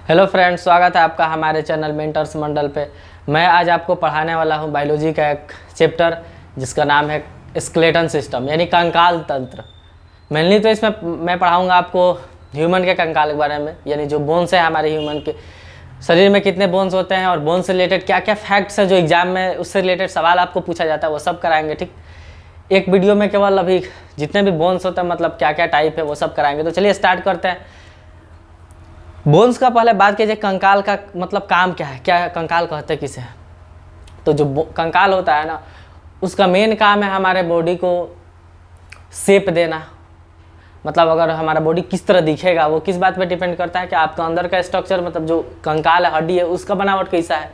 Hello friends, स्वागत है आपका हमारे चैनल मेंटर्स मंडल पे। मैं आज आपको पढ़ाने वाला हूं बायोलॉजी का एक चैप्टर जिसका नाम है स्केलेटन सिस्टम यानी कंकाल तंत्र। मेनली तो इसमें मैं पढ़ाऊंगा आपको ह्यूमन के कंकाल के बारे में, यानी जो बोन्स है हमारे ह्यूमन के शरीर में कितने बोन्स होते हैं और बोन से रिलेटेड क्या क्या फैक्ट्स है जो एग्जाम में उससे रिलेटेड सवाल आपको पूछा जाता है वो सब कराएंगे। ठीक, एक वीडियो में केवल अभी जितने भी बोन्स होते हैं मतलब क्या क्या टाइप है वो सब कराएंगे। तो चलिए स्टार्ट करते हैं। बोन्स का पहले बात कीजिए, कंकाल का मतलब काम क्या है, क्या है कंकाल कहते हैं किसे। तो जो कंकाल होता है ना उसका मेन काम है हमारे बॉडी को शेप देना। मतलब अगर हमारा बॉडी किस तरह दिखेगा वो किस बात पे डिपेंड करता है कि आपका अंदर का स्ट्रक्चर मतलब जो कंकाल है हड्डी है उसका बनावट कैसा है।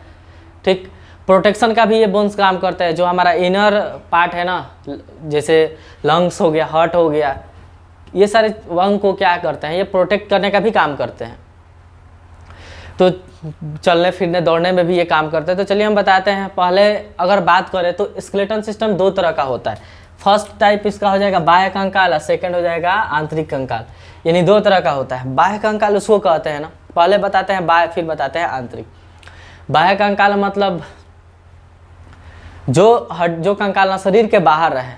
ठीक, प्रोटेक्शन का भी ये बोन्स काम करता है। जो हमारा इनर पार्ट है ना, जैसे लंग्स हो गया, हार्ट हो गया, ये सारे अंग को क्या करते हैं, ये प्रोटेक्ट करने का भी काम करते हैं। तो चलने फिरने दौड़ने में भी ये काम करते हैं। तो चलिए हम बताते हैं। पहले अगर बात करें तो स्केलेटन सिस्टम दो तरह का होता है। फर्स्ट टाइप इसका हो जाएगा बाह्य कंकाल और सेकंड हो जाएगा आंतरिक कंकाल, यानी दो तरह का होता है। बाह्य कंकाल उसको कहते हैं ना, पहले बताते हैं बाह्य फिर बताते हैं आंतरिक। बाह्य कंकाल मतलब जो कंकाल ना शरीर के बाहर रहे,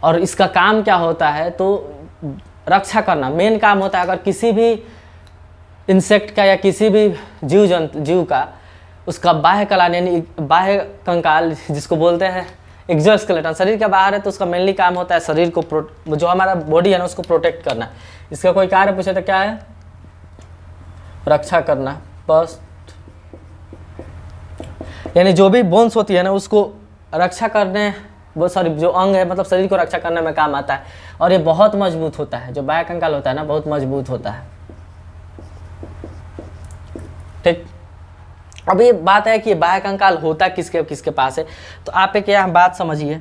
और इसका काम क्या होता है तो रक्षा करना मेन काम होता है। अगर किसी भी इंसेक्ट का या किसी भी जीव का उसका बाह्य कलान यानी बाह्य कंकाल जिसको बोलते हैं एक्सोस्केलेटन शरीर के बाहर है तो उसका मेनली काम होता है शरीर को जो हमारा बॉडी है ना उसको प्रोटेक्ट करना। इसका कोई कार्य पूछे तो क्या है, रक्षा करना बस। यानी जो भी बोन्स होती है ना उसको रक्षा करने वो सॉरी जो अंग है मतलब शरीर को रक्षा करने में काम आता है। और ये बहुत मजबूत होता है, जो बाह्य कंकाल होता है ना बहुत मजबूत होता है। ठीक, अब ये बात है कि बाह्य कंकाल होता किसके किसके पास है। तो आप एक यहाँ बात समझिए,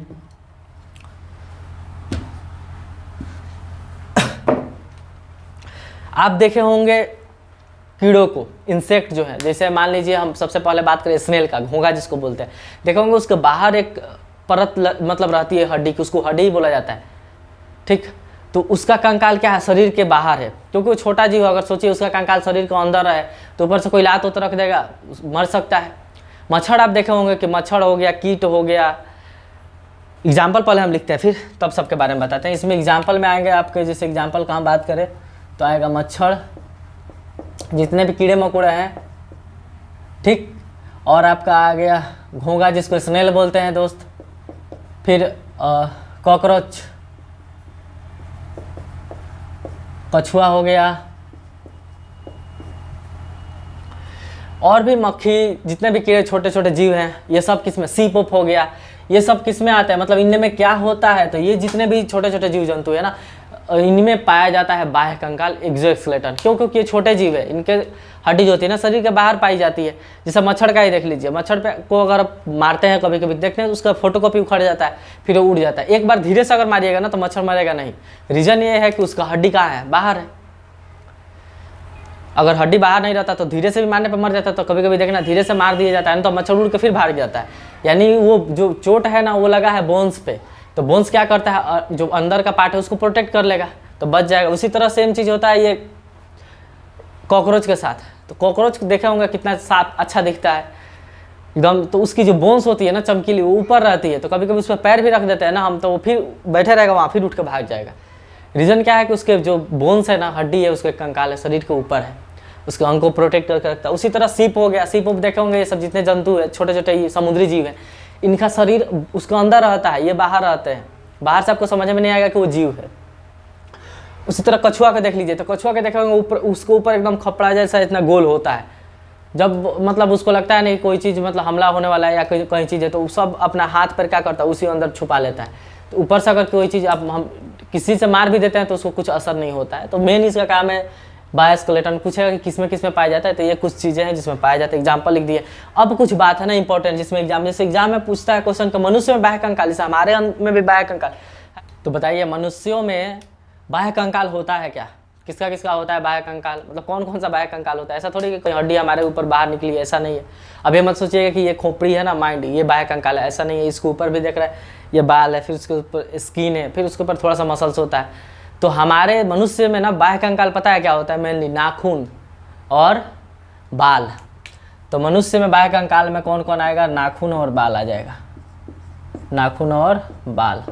आप देखे होंगे कीड़ों को, इंसेक्ट जो है, जैसे मान लीजिए हम सबसे पहले बात करें स्नेल का, घोंघा जिसको बोलते हैं, देखे होंगे उसके बाहर एक परत मतलब रहती है हड्डी की, उसको हड्डी ही बोला जाता है। ठीक, तो उसका कंकाल क्या है, शरीर के बाहर है, क्योंकि वो छोटा जीव है। अगर सोचिए उसका कंकाल शरीर के अंदर है तो ऊपर से कोई लात तो रख देगा, मर सकता है। मच्छर आप देखे होंगे कि मच्छर हो गया, कीट हो गया। एग्जाम्पल पहले हम लिखते हैं फिर तब सबके बारे में बताते हैं। इसमें एग्जाम्पल में आएंगे आपके, जैसे एग्जाम्पल का हम बात करें तो आएगा मच्छर, जितने भी कीड़े मकोड़े हैं। ठीक, और आपका आ गया घोंघा जिसको स्नेल बोलते हैं दोस्त। फिर कॉकरोच, कछुआ हो गया, और भी मक्खी, जितने भी कीड़े छोटे छोटे जीव हैं ये सब किसमें, सीप ओप हो गया, ये सब किसमें आता है, मतलब इनमें क्या होता है। तो ये जितने भी छोटे छोटे जीव जंतु है ना इनमें पाया जाता है बाह्य कंकाल एक्सोस्केलेटन। क्यों? क्योंकि ये छोटे जीव है, इनके हड्डी जो होती है ना शरीर के बाहर पाई जाती है। जैसे मच्छर का ही देख लीजिए, मच्छर पे को अगर मारते हैं कभी कभी देखते हैं उसका फोटोकॉपी उखड़ जाता है, फिर वो उड़ जाता है। एक बार धीरे से अगर मारिएगा ना तो मच्छर मरेगा नहीं। रीजन ये है कि उसका हड्डी कहाँ है, बाहर है। अगर हड्डी बाहर नहीं रहता तो धीरे से भी मारने पर मर जाता है। तो कभी कभी देखना धीरे से मार दिया जाता है ना तो मच्छर उड़ के फिर भाग जाता है। यानी वो जो चोट है ना वो लगा है बोन्स पे, तो बोन्स क्या करता है, जो अंदर का पार्ट है उसको प्रोटेक्ट कर लेगा तो बच जाएगा। उसी तरह सेम चीज़ होता है ये कॉकरोच के साथ। तो कॉकरोच देखे होंगे कितना साफ अच्छा दिखता है एकदम, तो उसकी जो बोन्स होती है ना चमकीली वो ऊपर रहती है। तो कभी कभी उस पर पैर भी रख देते हैं ना हम, तो वो फिर बैठे रहेगा वहाँ, फिर उठ के भाग जाएगा। रीज़न क्या है कि उसके जो बोन्स है ना, हड्डी है, उसके कंकाल है, शरीर के ऊपर है, उसके अंग को प्रोटेक्ट करके रखता है। उसी तरह सीप हो गया, सीप देखे होंगे, ये सब जितने जंतु है छोटे छोटे ये समुद्री जीव हैं, इनका शरीर उसका अंदर रहता है, ये बाहर रहते हैं। बाहर से आपको समझ में नहीं आएगा कि वो जीव है। उसी तरह कछुआ का देख लीजिए, तो कछुआ के देखे होंगे ऊपर, उसके ऊपर एकदम खपड़ा जैसा इतना गोल होता है। जब मतलब उसको लगता है नहीं कोई चीज़ मतलब हमला होने वाला है या कहीं चीज़ है तो वो सब अपना हाथ पर क्या करता है उसी अंदर छुपा लेता है। तो ऊपर से अगर कोई चीज़ आप हम किसी से मार भी देते हैं तो उसको कुछ असर नहीं होता है। तो मेन इसका काम है बाह्य स्केलेटन। पूछेगा कि किस में पाया जाता है, तो ये कुछ चीज़ें हैं जिसमें पाया जाता है। एग्जाम्पल लिख दिए। अब कुछ बात है ना इंपॉर्टेंट, जिसमें जैसे एग्जाम में पूछता है क्वेश्चन का मनुष्य में बाह्य कंकाल, जैसे हमारे में भी बाह्य कंकाल। तो बताइए मनुष्यों में बाह्य कंकाल होता है क्या, किसका किसका होता है बाह्य कंकाल, मतलब कौन कौन सा बाह्य कंकाल होता है। ऐसा थोड़ी कि कोई हड्डी हमारे ऊपर बाहर निकली है, ऐसा नहीं है। अब ये मत सोचिएगा कि ये खोपड़ी है ना माइंड, ये बाह्य कंकाल है, ऐसा नहीं है। इसके ऊपर भी देख रहा है ये बाल है, फिर उसके ऊपर स्किन है, फिर उसके ऊपर थोड़ा सा मसल्स होता है। तो हमारे मनुष्य में ना बाह्य कंकाल पता है क्या होता है, मेनली नाखून, और बाल। तो मनुष्य में बाह्य कंकाल में कौन कौन आएगा? नाखून और बाल आ जाएगा, नाखून और बाल।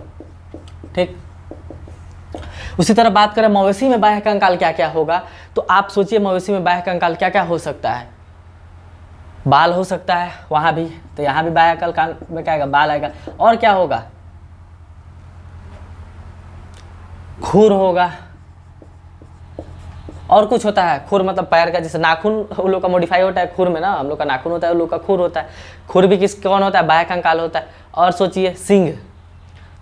ठीक। उसी तरह बात करें मवेशी में बाह्य कंकाल क्या क्या होगा, तो आप सोचिए मवेशी में बाह्य कंकाल क्या क्या हो सकता है। बाल हो सकता है वहाँ भी, तो यहाँ भी बाह्य कंकाल में क्या आएगा? बाल आएगा। और क्या होगा? खुर होगा। और कुछ होता है? खुर मतलब पैर का, जैसे नाखून उन लोग का मॉडिफाई होता है खुर में ना, हम लोग का नाखून होता है, उन लोग का खुर होता है। खुर भी कौन होता है? बाह्य कंकाल होता है। और सोचिए सींग,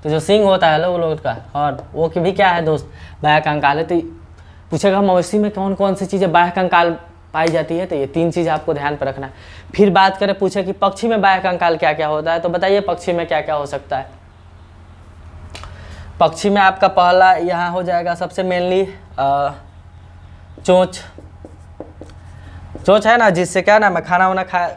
तो जो सींग होता है वो लोग का, और वो भी क्या है दोस्त? बाह्य कंकाल है। तो पूछेगा मवेशी में कौन कौन सी चीज़ें बाह्य कंकाल पाई जाती है, तो ये 3 चीज़ आपको ध्यान पर रखना है। फिर बात करें, पूछे कि पक्षी में बाह्य कंकाल क्या क्या होता है, तो बताइए पक्षी में क्या क्या हो सकता है। पक्षी में आपका पहला यहाँ हो जाएगा सबसे मेनली चोंच। चोंच है ना, जिससे क्या ना मैं खाना वाना खा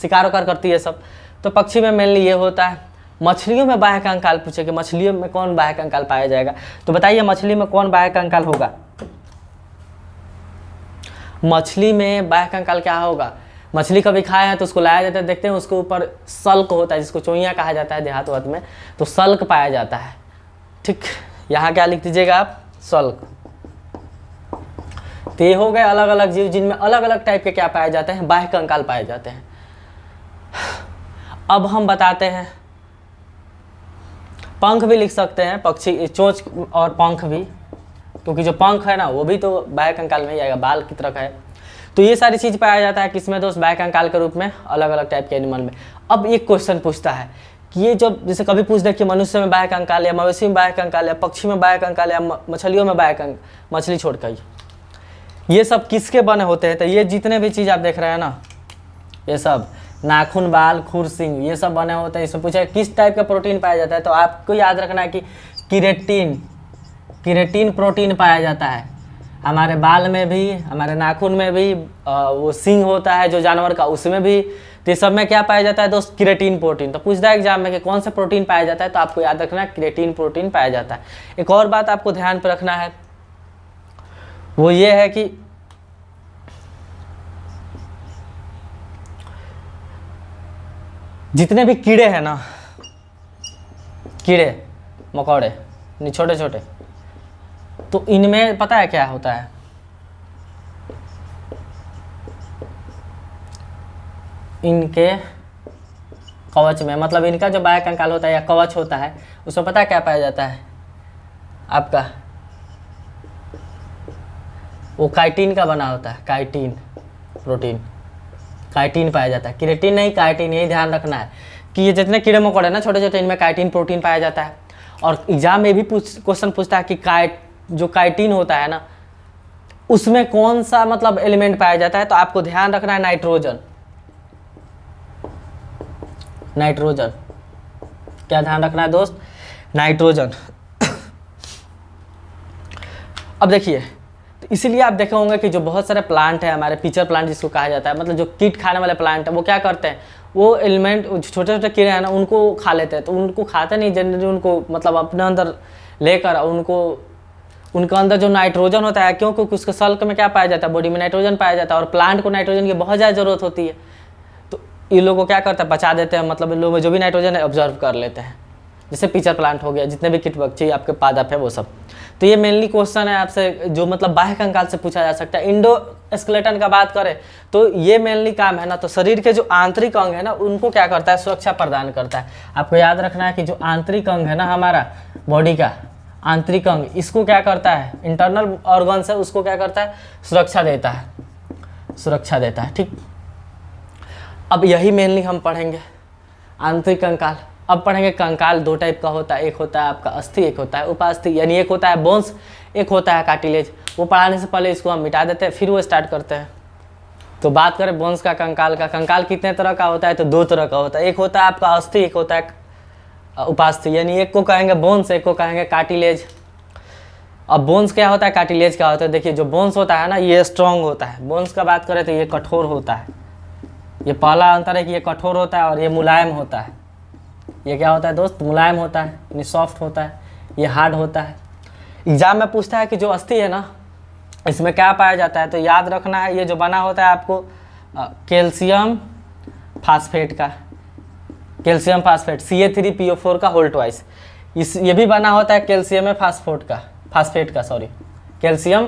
शिकार वकार करती है सब, तो पक्षी में मेनली ये होता है। मछलियों में बाह्य कंकाल पूछे कि मछलियों में कौन बाह्य कंकाल पाया जाएगा, तो बताइए मछली में कौन बाह्य कंकाल होगा? मछली में बाह्य कंकाल क्या होगा? मछली कभी खाए हैं तो उसको लाया जाता है, देखते हैं उसके ऊपर सल्क होता है, जिसको चोइयाँ कहा जाता है देहात वात में, तो सल्क पाया जाता है। ठीक, यहाँ क्या लिख दीजिएगा आप? सल्क। तो ये हो गए अलग अलग जीव जिनमें अलग अलग टाइप के क्या पाए जाते हैं? बाह्य कंकाल पाए जाते हैं। अब हम बताते हैं, पंख भी लिख सकते हैं, पक्षी चोंच और पंख भी, क्योंकि जो पंख है ना वो भी तो बाह्य कंकाल में ही आएगा, बाल की तरह का है। तो ये सारी चीज़ पाया जाता है किसमें दोस्त? बाह्य कंकाल के रूप में अलग अलग टाइप के एनिमल में। अब एक क्वेश्चन पूछता है कि ये जब जैसे कभी पूछ दे कि मनुष्य में बाह्य कंकाल या मवेशी में बाह्य कंकाल या पक्षी में बाह्य कंकाल या मछलियों में बाह्य कंकाल, मछली छोड़कर ये सब किसके बने होते हैं? तो ये जितने भी चीज़ आप देख रहे हैं ना, ये सब नाखून, बाल, खुर, सींग, ये सब बने होते हैं। इसमें पूछा किस टाइप का प्रोटीन पाया जाता है, तो आपको याद रखना है कि किरेटिन प्रोटीन पाया जाता है। हमारे बाल में भी, हमारे नाखून में भी, वो सींग होता है जो जानवर का, उसमें भी, तो सब में क्या पाया जाता है दोस्त? Keratin protein. तो पूछता है एग्जाम में कि कौन सा प्रोटीन पाया जाता है, तो आपको याद रखना है किरेटिन प्रोटीन पाया जाता है। एक और बात आपको ध्यान पर रखना है, वो ये है कि जितने भी कीड़े हैं ना, कीड़े मकोड़े छोटे छोटे, तो इनमें पता है क्या होता है? इनके कवच में, मतलब इनका जो बाह्य कंकाल होता है या कवच होता है, उसमें पता है क्या पाया जाता है आपका? वो काइटिन का बना होता है, काइटिन प्रोटीन, काइटिन पाया जाता है, किरेटिन नहीं काइटिन। यही ध्यान रखना है कि ये जितने कीड़े मकोड़े ना छोटे छोटे, इनमें काइटिन प्रोटीन पाया जाता है। और एग्जाम में भी क्वेश्चन पूछता है कि जो काइटिन होता है ना, उसमें कौन सा मतलब एलिमेंट पाया जाता है, तो आपको ध्यान रखना है नाइट्रोजन। नाइट्रोजन, क्या ध्यान रखना है दोस्त? नाइट्रोजन। अब देखिए, तो इसीलिए आप देखे होंगे कि जो बहुत सारे प्लांट है हमारे, पिचर प्लांट जिसको कहा जाता है, मतलब जो कीट खाने वाले प्लांट है, वो क्या करते हैं? वो एलिमेंट छोटे छोटे कीड़े हैं ना, उनको खा लेते हैं। तो उनको खाते नहीं जनरली, उनको मतलब अपने अंदर लेकर उनके अंदर जो नाइट्रोजन होता है, क्योंकि उसके सल्क में क्या पाया जाता है? बॉडी में नाइट्रोजन पाया जाता है, और प्लांट को नाइट्रोजन की बहुत ज़्यादा जरूरत होती है। तो ये लोगों को क्या करता है? बचा देते हैं, मतलब इन लोगों में जो भी नाइट्रोजन है ऑब्जर्व कर लेते हैं। जैसे पिचर प्लांट हो गया, जितने भी कीट पक्षी आपके पादप है वो सब। तो ये मेनली क्वेश्चन है आपसे जो मतलब बाह्य कंकाल से पूछा जा सकता है। इंडोस्केलेटन का बात करें तो ये मेनली काम है ना, तो शरीर के जो आंतरिक अंग है ना, उनको क्या करता है? सुरक्षा प्रदान करता है। आपको याद रखना है कि जो आंतरिक अंग है ना हमारा बॉडी का आंतरिक अंग, इसको क्या करता है? इंटरनल ऑर्गन्स है, उसको क्या करता है? सुरक्षा देता है, सुरक्षा देता है। ठीक, अब यही मेनली हम पढ़ेंगे आंतरिक कंकाल। अब पढ़ेंगे कंकाल 2 टाइप का होता है, एक होता है आपका अस्थि, एक होता है उपास्थि, यानी एक होता है बोन्स, एक होता है कार्टिलेज। वो पढ़ाने से पहले इसको हम मिटा देते हैं, फिर वो स्टार्ट करते हैं। तो बात करें बोन्स का, कंकाल का। कंकाल कितने तरह का होता है? तो 2 तरह का होता है, एक होता है आपका अस्थि, एक होता है उपास्थि, यानी एक को कहेंगे बोन्स, एक को कहेंगे कार्टिलेज। अब बोन्स क्या होता है, कार्टिलेज क्या होता है? देखिए, जो बोन्स होता है ना, ये स्ट्रॉन्ग होता है। बोन्स का बात करें तो ये कठोर होता है। ये पहला अंतर है कि ये कठोर होता है और ये मुलायम होता है। ये क्या होता है दोस्त? मुलायम होता है, यानी सॉफ्ट होता है। ये हार्ड होता है। एग्जाम में पूछता है कि जो अस्थि है ना, इसमें क्या पाया जाता है, तो याद रखना है ये जो बना होता है आपको कैल्शियम फास्फेट का, कैल्शियम फास्फेट Ca3PO4 का होल ट्वाइस। ये भी बना होता है कैल्शियम फास्फेट का कैल्शियम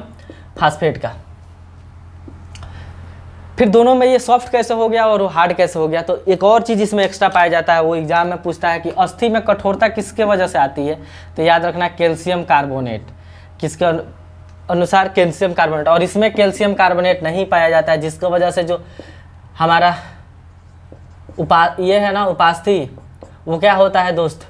फास्फेट का। फिर दोनों में ये सॉफ्ट कैसे हो गया और वो हार्ड कैसे हो गया, तो एक और चीज़ इसमें एक्स्ट्रा पाया जाता है, वो एग्जाम में पूछता है कि अस्थि में कठोरता किसके वजह से आती है, तो याद रखना कैल्शियम कार्बोनेट, किसके अनुसार कैल्शियम कार्बोनेट। और इसमें कैल्शियम कार्बोनेट नहीं पाया जाता है, जिसकी वजह से जो हमारा ये है ना उपास्थि, वो क्या होता है दोस्त,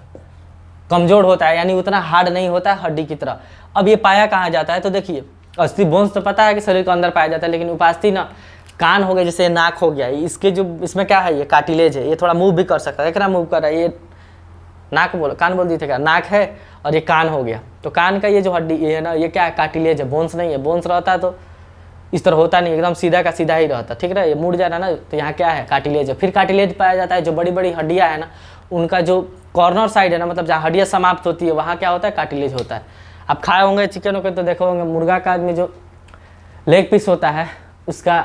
कमज़ोर होता है, यानी उतना हार्ड नहीं होता है हड्डी की तरह। अब ये पाया कहाँ जाता है, तो देखिए अस्थि बोन्स तो पता है कि शरीर के अंदर पाया जाता है, लेकिन उपास्थि ना कान हो गया, जैसे नाक हो गया, इसके जो इसमें क्या है, ये कार्टिलेज है, ये थोड़ा मूव भी कर सकता है, देख रहा मूव कर रहा है, ये कान बोल दिए थे क्या, नाक है और ये कान हो गया। तो कान का ये जो हड्डी ये है ना, ये क्या है, कार्टिलेज है, बोन्स नहीं है। बोन्स रहता है तो इस तरह होता नहीं, एकदम सीधा का सीधा ही रहता, ठीक है, ये मुड़ जा रहा है ना, तो यहाँ क्या है, कार्टिलेज है। फिर कार्टिलेज पाया जाता है, जो बड़ी बड़ी हड्डियाँ है ना, उनका जो कॉर्नर साइड है ना, मतलब जहाँ हड्डियाँ समाप्त होती है वहाँ क्या होता है, कार्टिलेज होता है। आप खाए होंगे चिकन के तो देखो होंगे, मुर्गा का आदमी जो लेग पीस होता है उसका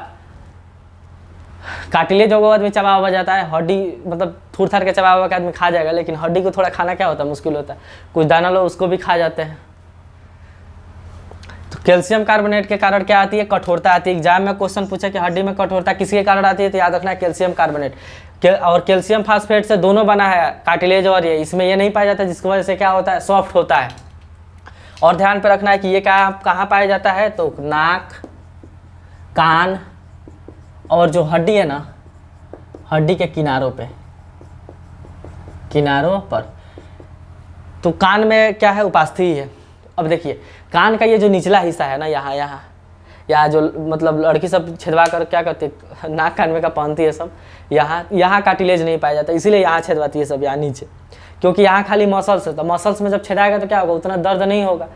कार्टिलेज होगा, आदमी चबा हुआ जाता है, हड्डी मतलब थूर थार के चबा हुआ के आदमी खा जाएगा, लेकिन हड्डी को थोड़ा खाना क्या होता है, मुश्किल होता है। कुछ दाना लोग उसको भी खा जाते हैं। तो कैल्शियम कार्बोनेट के कारण क्या आती है, कठोरता आती है। एग्जाम में क्वेश्चन पूछे कि हड्डी में कठोरता किसके कारण आती है, तो याद रखना है कैल्शियम कार्बोनेट। और कैल्शियम फास्फेट से दोनों बना है, कार्टिलेज और ये, इसमें ये नहीं पाया जाता, जिसकी वजह से क्या होता है, सॉफ्ट होता है। और ध्यान पे रखना है कि ये कहाँ पाया जाता है, तो नाक, कान और जो हड्डी है ना, हड्डी के किनारों पर। तो कान में क्या है, उपास्थि है। अब देखिए कान का ये जो निचला हिस्सा है ना, यहाँ जो मतलब लड़की सब छेदवा कर क्या करती है, नाक कान में का पहनती है सब, यहाँ कार्टिलेज नहीं पाया जाता, इसीलिए यहाँ छेदवाती है सब, यहाँ नीचे, क्योंकि यहाँ खाली मसल्स है। तो मसल्स में जब छेदाएगा तो क्या होगा, उतना दर्द नहीं होगा,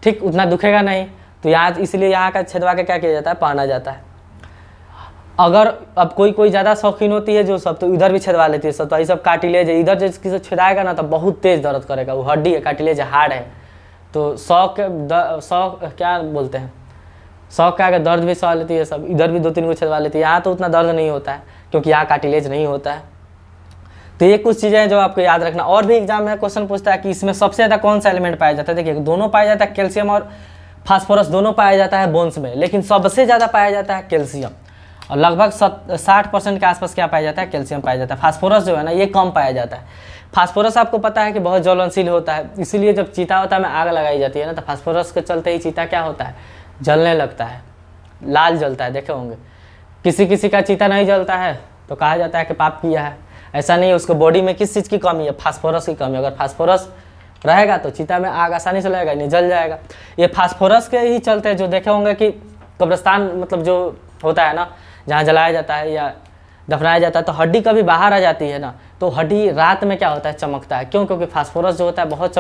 ठीक, उतना दुखेगा नहीं। तो यहाँ इसलिए यहाँ का छेदवा के क्या किया जाता है, पहना जाता है। अगर अब कोई ज़्यादा शौकीन होती है जो सब, तो इधर भी छेदवा लेती है सब, तो ये सब कार्टिलेज है, इधर जो किसी छेदाएगा ना तो बहुत तेज़ दर्द करेगा, वो हड्डी है, कार्टिलेज है, हार्ड है। तो 100 क्या बोलते हैं, 100 के आगे दर्द भी सह लेती है सब, इधर भी 2-3 को छेदवा लेती है, यहाँ तो उतना दर्द नहीं होता है क्योंकि यहाँ कार्टिलेज नहीं होता है। तो ये कुछ चीज़ें हैं जो आपको याद रखना। और भी एग्जाम में क्वेश्चन पूछता है कि इसमें सबसे ज़्यादा कौन सा एलिमेंट पाया जाता है, देखिए दोनों पाया जाता है, कैल्शियम और फास्फोरस दोनों पाया जाता है बोन्स में, लेकिन सबसे ज़्यादा पाया जाता है कैल्शियम, और लगभग 60% के आसपास क्या पाया जाता है, कैल्शियम पाया जाता है। फास्फोरस जो है ना, ये कम पाया जाता है। फास्फोरस आपको पता है कि बहुत ज्वलनशील होता है, इसीलिए जब चीता होता है में आग लगाई जाती है ना, तो फास्फोरस के चलते ही चीता क्या होता है, जलने लगता है, लाल जलता है, देखे होंगे। किसी का चीता नहीं जलता है तो कहा जाता है कि पाप किया है, ऐसा नहीं है। उसको बॉडी में किस चीज़ की कमी है, फास्फोरस की कमी। अगर फास्फोरस रहेगा तो चीता में आग आसानी से लगेगा, नहीं जल जाएगा। ये फास्फोरस के ही चलते जो देखे होंगे कि कब्रिस्तान मतलब जो होता है ना, जहाँ जलाया जाता है या दफनाया जाता है, तो हड्डी कभी बाहर आ जाती है ना, तो हड्डी रात में क्या होता है, चमकता है। क्यों? क्योंकि फास्फोरस जो होता है बहुत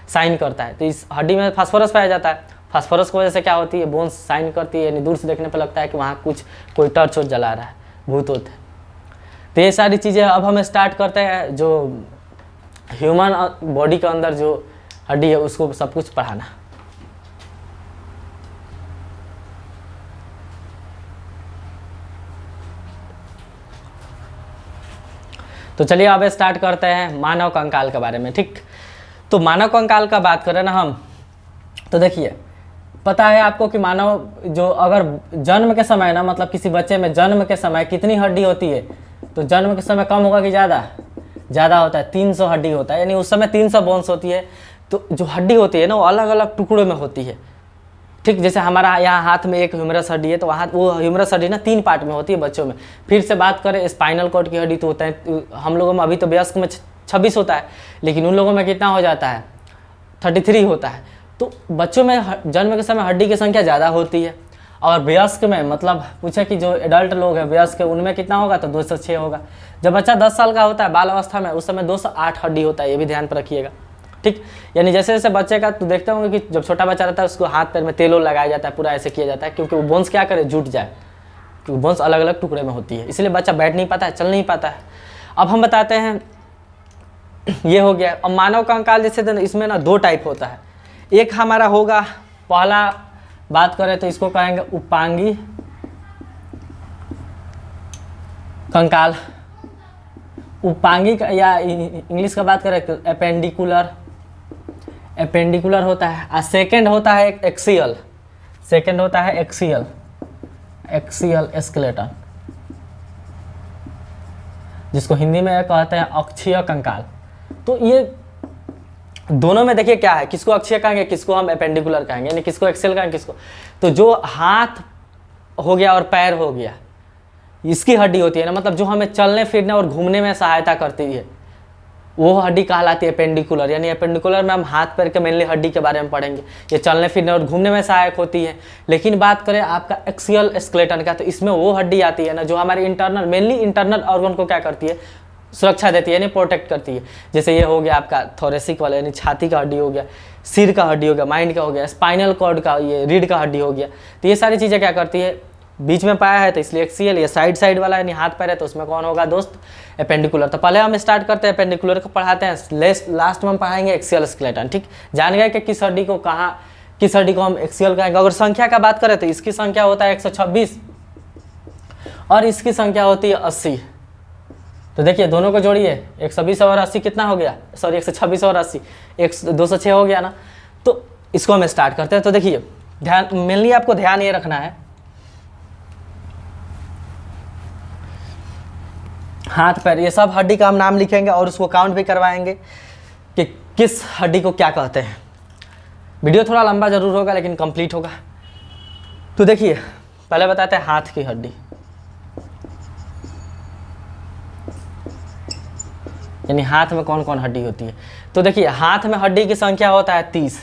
साइन करता है, तो इस हड्डी में फास्फोरस पाया जाता है। फास्फोरस की वजह से क्या होती है, बोन्स साइन करती है, यानी दूर से देखने पर लगता है कि वहाँ कोई टर्च वोच जला रहा है, भूत होते हैं। तो ये सारी चीज़ें अब हम स्टार्ट करते हैं, जो ह्यूमन बॉडी के अंदर जो हड्डी है उसको सब कुछ पढ़ाना। तो चलिए अब स्टार्ट करते हैं मानव कंकाल के बारे में, ठीक। तो मानव कंकाल का बात करें ना हम, तो देखिए पता है आपको कि मानव जो अगर जन्म के समय ना, मतलब किसी बच्चे में जन्म के समय कितनी हड्डी होती है, तो जन्म के समय कम होगा कि ज़्यादा होता है, 300 हड्डी होता है, यानी उस समय 300 बोन्स होती है। तो जो हड्डी होती है ना वो अलग अलग टुकड़ों में होती है, ठीक। जैसे हमारा यहाँ हाथ में एक ह्यूमरस हड्डी है, तो वहाँ वो ह्यूमरस हड्डी ना 3 पार्ट में होती है बच्चों में। फिर से बात करें स्पाइनल कॉर्ड की हड्डी, तो होता है हम लोगों में अभी तो वयस्क में 26 होता है, लेकिन उन लोगों में कितना हो जाता है, 33 होता है। तो बच्चों में जन्म के समय हड्डी की संख्या ज़्यादा होती है, और वयस्क में मतलब पूछे कि जो एडल्ट लोग हैं वयस्क उनमें कितना होगा, तो 206 होगा। जब बच्चा 10 साल का होता है बाल अवस्था में, उस समय 208 हड्डी होता है, ये भी ध्यान पर रखिएगा, ठीक। यानी जैसे जैसे बच्चे का तो देखते होंगे कि जब छोटा बच्चा रहता है उसको हाथ पैर में तेल लगाया जाता है, पूरा ऐसे किया जाता है, क्योंकि वो बोन्स क्या करे, जुट जाए, क्योंकि बोन्स अलग अलग टुकड़े में होती है, इसलिए बच्चा बैठ नहीं पाता है, चल नहीं पाता है। अब हम बताते हैं, ये हो गया। अब मानव कंकाल जैसे इसमें ना 2 टाइप होता है। एक हमारा होगा पहला बात करें तो इसको कहेंगे उपांगी कंकाल। उपांगी का या इंग्लिश का बात करें तो एपेंडिकुलर, एपेंडिकुलर होता है। और सेकंड होता है एक्सियल, सेकंड होता है एक्सियल, एक्सियल स्केलेटन, जिसको हिंदी में कहते हैं अक्षीय कंकाल। तो ये दोनों में देखिए क्या है, किसको अक्षीय कहेंगे, किसको हम एपेंडिकुलर कहेंगे, यानी किसको एक्सियल कहेंगे, किसको। तो जो हाथ हो गया और पैर हो गया, इसकी हड्डी होती है ना, मतलब जो हमें चलने फिरने और घूमने में सहायता करती है, वो हड्डी कहलाती है एपेंडिकुलर। यानी एपेंडिकुलर में हम हाथ पैर के मेनली हड्डी के बारे में पढ़ेंगे, ये चलने फिरने और घूमने में सहायक होती है। लेकिन बात करें आपका एक्सियल स्केलेटन का, तो इसमें वो हड्डी आती है ना जो हमारे इंटरनल, मेनली इंटरनल ऑर्गन को क्या करती है, सुरक्षा देती है, यानी प्रोटेक्ट करती है। जैसे ये हो गया आपका थोरेसिक वाला, यानी छाती का हड्डी हो गया, सिर का हड्डी हो गया, माइंड का हो गया, स्पाइनल कॉर्ड का, ये रीढ़ का हड्डी हो गया। तो ये सारी चीज़ें क्या करती है, बीच में पाया है तो इसलिए एक्सियल, ये साइड साइड वाला यानी हाथ पैर है तो उसमें कौन होगा दोस्त, एपेंडिकुलर। तो पहले हम स्टार्ट करते हैं एपेंडिकुलर को पढ़ाते हैं, लास्ट में हम पढ़ाएंगे एक्सियल स्केलेटन। ठीक, जान गए कि किस हड्डी को कहाँ, किस हड्डी को हम एक्सियल कहेंगे। अगर संख्या का बात करें तो इसकी संख्या होता है 126 और इसकी संख्या होती है 80। तो देखिए दोनों को जोड़िए, 120 और 80 कितना हो गया, सॉरी 126 और 80 206 हो गया ना। तो इसको हम स्टार्ट करते हैं। तो देखिए ध्यान, मेनली आपको ध्यान ये रखना है, हाथ पैर ये सब हड्डी का हम नाम लिखेंगे और उसको काउंट भी करवाएंगे कि किस हड्डी को क्या कहते हैं। वीडियो थोड़ा लंबा जरूर होगा लेकिन कंप्लीट होगा। तो देखिए पहले बताते हैं हाथ की हड्डी, यानी हाथ में कौन कौन हड्डी होती है। तो देखिए हाथ में हड्डी की संख्या होता है 30।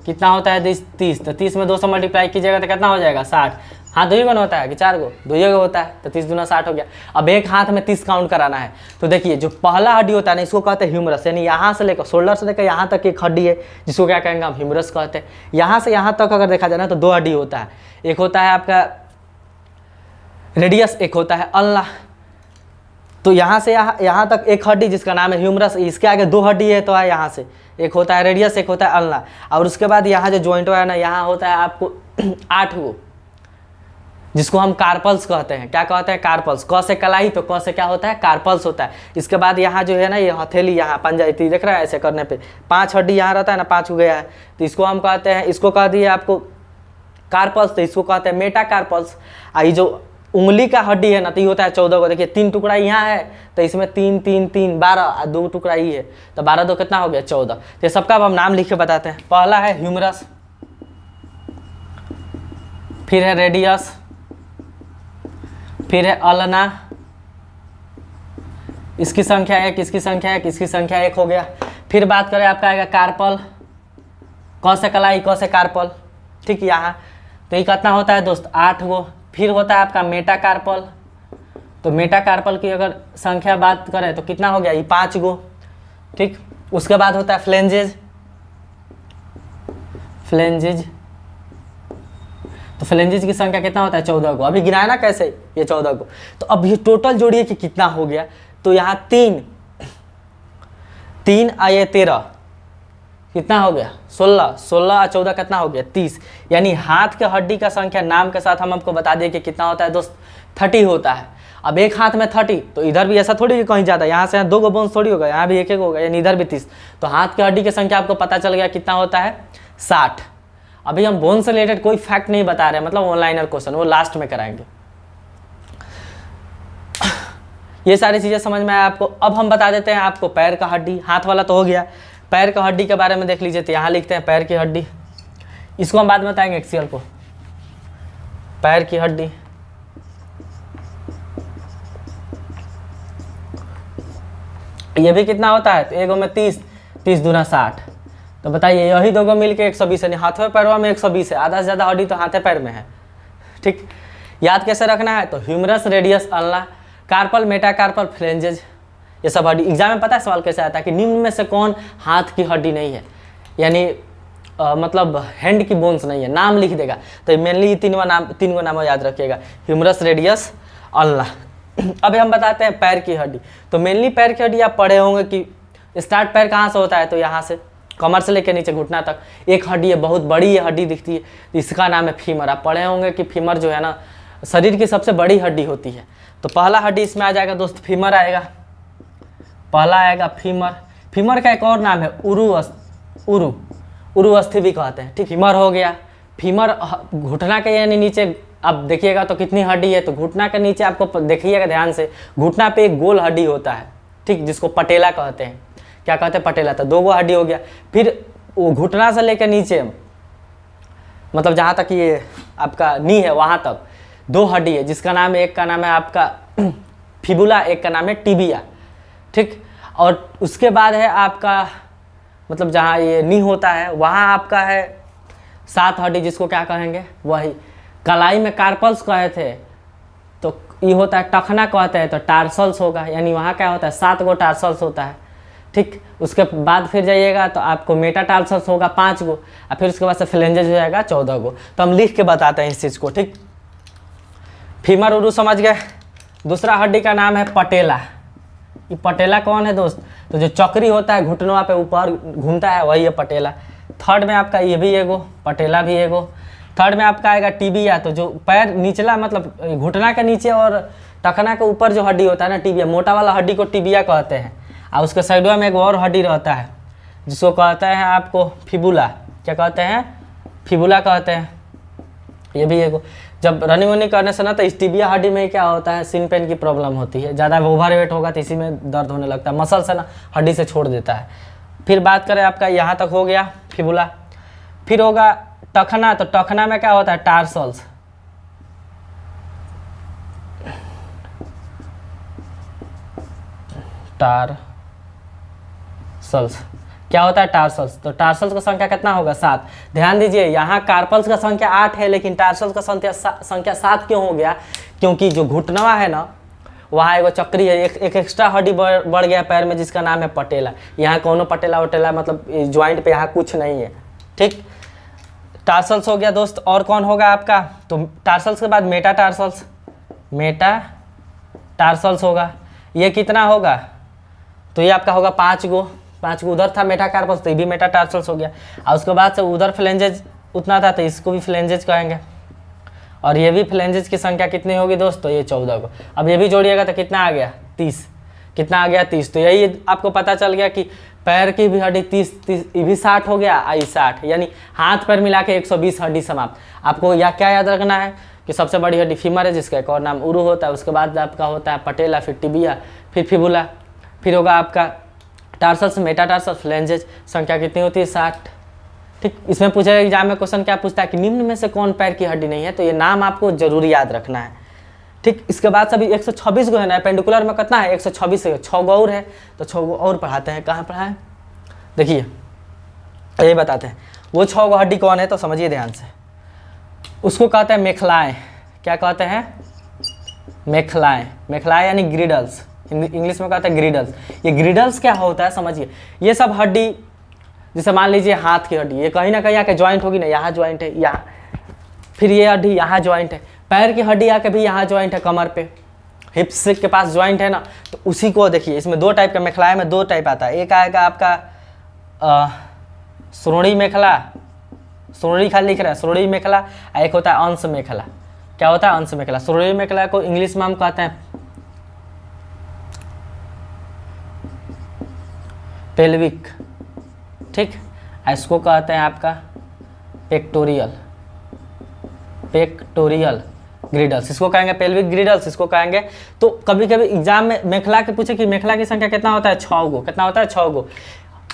कितना होता है 30। तो 30 में 2 से मल्टीप्लाई कीजिएगा तो कितना हो जाएगा 60। हाथ दो ही गो होता है कि 4 गो, 2 गो होता है, तो 30 दूना 60 हो गया। अब एक हाथ में 30 काउंट कराना है। तो देखिए जो पहला हड्डी होता है ना, इसको कहते हैं ह्यूमरस, यानी यहाँ से लेकर शोल्डर से लेकर यहाँ तक एक हड्डी है जिसको क्या कहेंगे हम ह्यूमरस कहते हैं। यहाँ से यहाँ तक अगर देखा जाए ना तो 2 हड्डी होता है, एक होता है आपका रेडियस, एक होता है अल्ना। तो यहाँ से यहाँ तक एक हड्डी जिसका नाम है ह्यूमरस, इसके आगे 2 हड्डी है तो है यहाँ से, एक होता है रेडियस, एक होता है अल्ना। और उसके बाद यहाँ जो जॉइंट है ना, यहाँ होता है आपको 8 गो, जिसको हम कार्पल्स कहते हैं। क्या कहते हैं, कार्पल्स। क से कलाई, तो क से क्या होता है, कार्पल्स होता है। इसके बाद यहाँ जो है ना, ये हथेली, यहाँ पंजायती देख रहा है, ऐसे करने पे 5 हड्डी यहाँ रहता है ना, 5 हो गया है, तो इसको हम कहते हैं, इसको कह दिए आपको कार्पल्स, तो इसको कहते हैं मेटा कार्पल्स। ये जो उंगली का हड्डी है ना, तो ये होता है 14 को। देखिए 3 टुकड़ा यहाँ है तो इसमें 3 3 3 12 और 2 टुकड़ा ही है, तो 12 2 कितना हो गया 14। तो सबका अब हम नाम लिख के बताते हैं। पहला है ह्यूमरस, फिर है रेडियस, फिर है अल्ना, इसकी संख्या 1, इसकी संख्या 1, इसकी संख्या 1 हो गया। फिर बात करें आपका आएगा कार्पल, क से कलाई, क से कार्पल, ठीक यहाँ। तो ये कितना होता है दोस्त 8 गो। फिर होता है आपका मेटाकार्पल, तो मेटाकार्पल की अगर संख्या बात करें तो कितना हो गया, ये 5 गो, ठीक। उसके बाद होता है फ्लेंजेज, फ्लेंजेज, तो फ्लेंजेज की संख्या कितना होता है 14 गो। अभी गिनाया ना कैसे, ये 14 गो। तो अब ये टोटल जोड़िए कि कितना हो गया, तो यहाँ 3 3 आए 13, कितना हो गया 16, 16 और 14 कितना हो गया 30। यानी हाथ के हड्डी का संख्या नाम के साथ हम आपको बता दिए कि कितना होता है दोस्त 30 होता है। अब एक हाथ में 30, तो इधर भी ऐसा थोड़ी कि कहीं ज़्यादा, यहाँ से 2 गो बोन्स थोड़ी होगा, यहाँ भी 1 1 होगा, यानी इधर भी 30। तो हाथ की हड्डी की संख्या आपको पता चल गया कितना होता है 60। अभी हम बोन से रिलेटेड कोई फैक्ट नहीं बता रहे हैं, मतलब ऑनलाइनर क्वेश्चन, वो लास्ट में कराएंगे। ये सारी चीज़ें समझ में आया आपको। अब हम बता देते हैं आपको पैर का हड्डी, हाथ वाला तो हो गया, पैर का हड्डी के बारे में देख लीजिए। तो यहाँ लिखते हैं पैर की हड्डी, इसको हम बाद में बताएंगे एक्सियल को। पैर की हड्डी, ये भी कितना होता है, तो एगो में 30, 30 दूना 60। तो बताइए यही 2 गो मिलके 120, यानी हाथों पैरों में 120 है, आधा से ज़्यादा हड्डी तो हाथे पैर में है, ठीक। याद कैसे रखना है, तो humerus, radius, ulna, carpal, metacarpal, phalanges, ये सब हड्डी। एग्जाम में पता है सवाल कैसे आता है कि निम्न में से कौन हाथ की हड्डी नहीं है, यानी मतलब हैंड की बोन्स नहीं है, नाम लिख देगा। तो मेनली 3 गो नाम याद रखिएगा, ह्यूमरस, रेडियस, अल्ना। अभी हम बताते हैं पैर की हड्डी। तो मेनली पैर की हड्डी आप पढ़े होंगे कि स्टार्ट पैर कहाँ से होता है, तो यहाँ से कमर से लेकर नीचे घुटना तक एक हड्डी है, बहुत बड़ी ये हड्डी दिखती है, इसका नाम है फीमर। आप पढ़े होंगे कि फीमर जो है ना शरीर की सबसे बड़ी हड्डी होती है। तो पहला हड्डी इसमें आ जाएगा दोस्त, फीमर आएगा, पहला आएगा फीमर। फीमर का एक और नाम है उरु अस्थि भी कहते हैं, ठीक। फीमर हो गया। फीमर घुटना के यानी नीचे अब देखिएगा तो कितनी हड्डी है, तो घुटना के नीचे आपको देखिएगा ध्यान से, घुटना पे एक गोल हड्डी होता है, ठीक, जिसको पटेला कहते हैं। क्या कहते हैं? पटेला। तो 2 हड्डी हो गया। फिर वो घुटना से लेकर नीचे मतलब जहाँ तक ये आपका नी है वहाँ तक 2 हड्डी है, जिसका नाम है, एक का नाम है आपका फिबुला, एक का नाम है टिबिया, ठीक। और उसके बाद है आपका मतलब जहाँ ये नी होता है वहाँ आपका है 7 हड्डी, जिसको क्या कहेंगे? वही कलाई में कार्पल्स कहे थे, तो ये होता है टखना कहते हैं, तो टार्सल्स होगा, यानी वहाँ क्या होता है 7 गो टार्सल्स होता है, ठीक। उसके बाद फिर जाइएगा तो आपको मेटाटार्सल्स होगा 5 गो, और फिर उसके बाद से फ्लेंजेज हो जाएगा 14 गो। तो हम लिख के बताते हैं इस चीज़ को, ठीक। फीमर उरु समझ गए। दूसरा हड्डी का नाम है पटेला। ये पटेला कौन है दोस्त? तो जो चक्री होता है घुटनों पे ऊपर घूमता है वही है पटेला। थर्ड में आपका ये भी एगो पटेला भी एगो। थर्ड में आपका आएगा टिबिया, तो जो पैर निचला मतलब घुटना के नीचे और टखना के ऊपर जो हड्डी होता है ना टिबिया, मोटा वाला हड्डी को टिबिया कहते हैं। और उसके साइडवा में एक और हड्डी रहता है जिसको कहते हैं आपको फिबुला। क्या कहते हैं? फिबुला कहते हैं। ये भी एगो। जब रनिंग वनिंग करने से ना तो इस टिबिया हड्डी में क्या होता है, सिन पेन की प्रॉब्लम होती है, ज़्यादा ओवर वेट होगा तो इसी में दर्द होने लगता है, मसल से ना हड्डी से छोड़ देता है। फिर बात करें आपका यहाँ तक हो गया फिबुला। फिर होगा टखना, तो टखना में क्या होता है टार्सल्स। टार्सल्स क्या होता है? टार्सल्स। तो टार्सल्स का संख्या कितना होगा? 7। ध्यान दीजिए यहाँ कार्पल्स का संख्या 8 है, लेकिन टार्सल्स का संख्या 7 क्यों हो गया? क्योंकि जो घुटनवा है ना वहाँ एगो चक्री है, एक एक्स्ट्रा हड्डी बढ़ गया पैर में, जिसका नाम है पटेला। यहाँ कोनो पटेला वटेला मतलब ज्वाइंट पे यहाँ कुछ नहीं है, ठीक। टार्सल्स हो गया दोस्त। और कौन होगा आपका? तो टार्सल्स के बाद मेटाटार्सल्स। मेटाटार्सल्स होगा। ये कितना होगा? तो ये आपका होगा 5 गो। उधर था मेटाकार्पस, तो ये भी मेटाटार्सल्स हो गया। और उसके बाद से उधर फ्लेंजेज उतना था, तो इसको भी फ्लेंजेज कहेंगे। और ये भी फ्लेंजेज की संख्या कितनी होगी दोस्त? तो ये 14 गो। अब ये भी जोड़िएगा तो कितना आ गया? 30। कितना आ गया? 30। तो यही आपको पता चल गया कि पैर की भी हड्डी 30 ये भी 60 हो गया, आई 60, यानी हाथ पैर मिला के 120 हड्डी समाप्त। आपको या क्या याद रखना है कि सबसे बड़ी हड्डी फीमर है, जिसका एक और नाम उरु होता है। उसके बाद आपका होता है पटेला, फिर टिबिया, फिर फिबुला, फिर होगा आपका टार्सल्स, मेटाटार्सल्स, फ्लेंजेज। संख्या कितनी होती है? 60, ठीक। इसमें पूछा एग्जाम में क्वेश्चन क्या पूछता है कि निम्न में से कौन पैर की हड्डी नहीं है, तो ये नाम आपको जरूर याद रखना है, ठीक। इसके बाद सभी 126 गो है ना, पेंडिकुलर में कितना है? 126 है, 6 गो और है, तो 6 गो और पढ़ाते हैं। कहाँ पढ़ाएं? देखिए यही बताते हैं। वो 6 गो हड्डी कौन है तो समझिए ध्यान से। उसको कहते हैं मेखलाएँ। क्या कहते हैं? मेखलाएँ। मेखलाएँ यानी ग्रिडल्स, इंग्लिश में कहते हैं ग्रिडल्स। ये ग्रिडल्स क्या होता है समझिए। ये सब हड्डी, जैसे मान लीजिए हाथ की हड्डी, ये कहीं ना कहीं आके ज्वाइंट होगी ना, यहाँ ज्वाइंट है, यहाँ, फिर ये हड्डी यहाँ ज्वाइंट है। पैर की हड्डी आके भी यहाँ ज्वाइंट है, कमर पे, हिप्स के पास ज्वाइंट है ना, तो उसी को देखिए। इसमें 2 टाइप का मेखलाए में 2 टाइप आता है। एक आएगा आपका श्रोणी मेखला, श्रोणी खाली लिख रहा है, श्रोणी मेखला। एक होता है अंश मेखला। क्या होता है? अंश मेखला। श्रोणी मेखला को इंग्लिश में हम कहते हैं पेल्विक, ठीक। इसको कहते हैं आपका पेक्टोरियल ग्रिडल्स। इसको कहेंगे पेल्विक ग्रिडल्स, इसको कहेंगे। तो कभी कभी एग्जाम में मेखला के पूछे कि मेखला की संख्या कितना होता है? 6 गो। कितना होता है? 6 गो।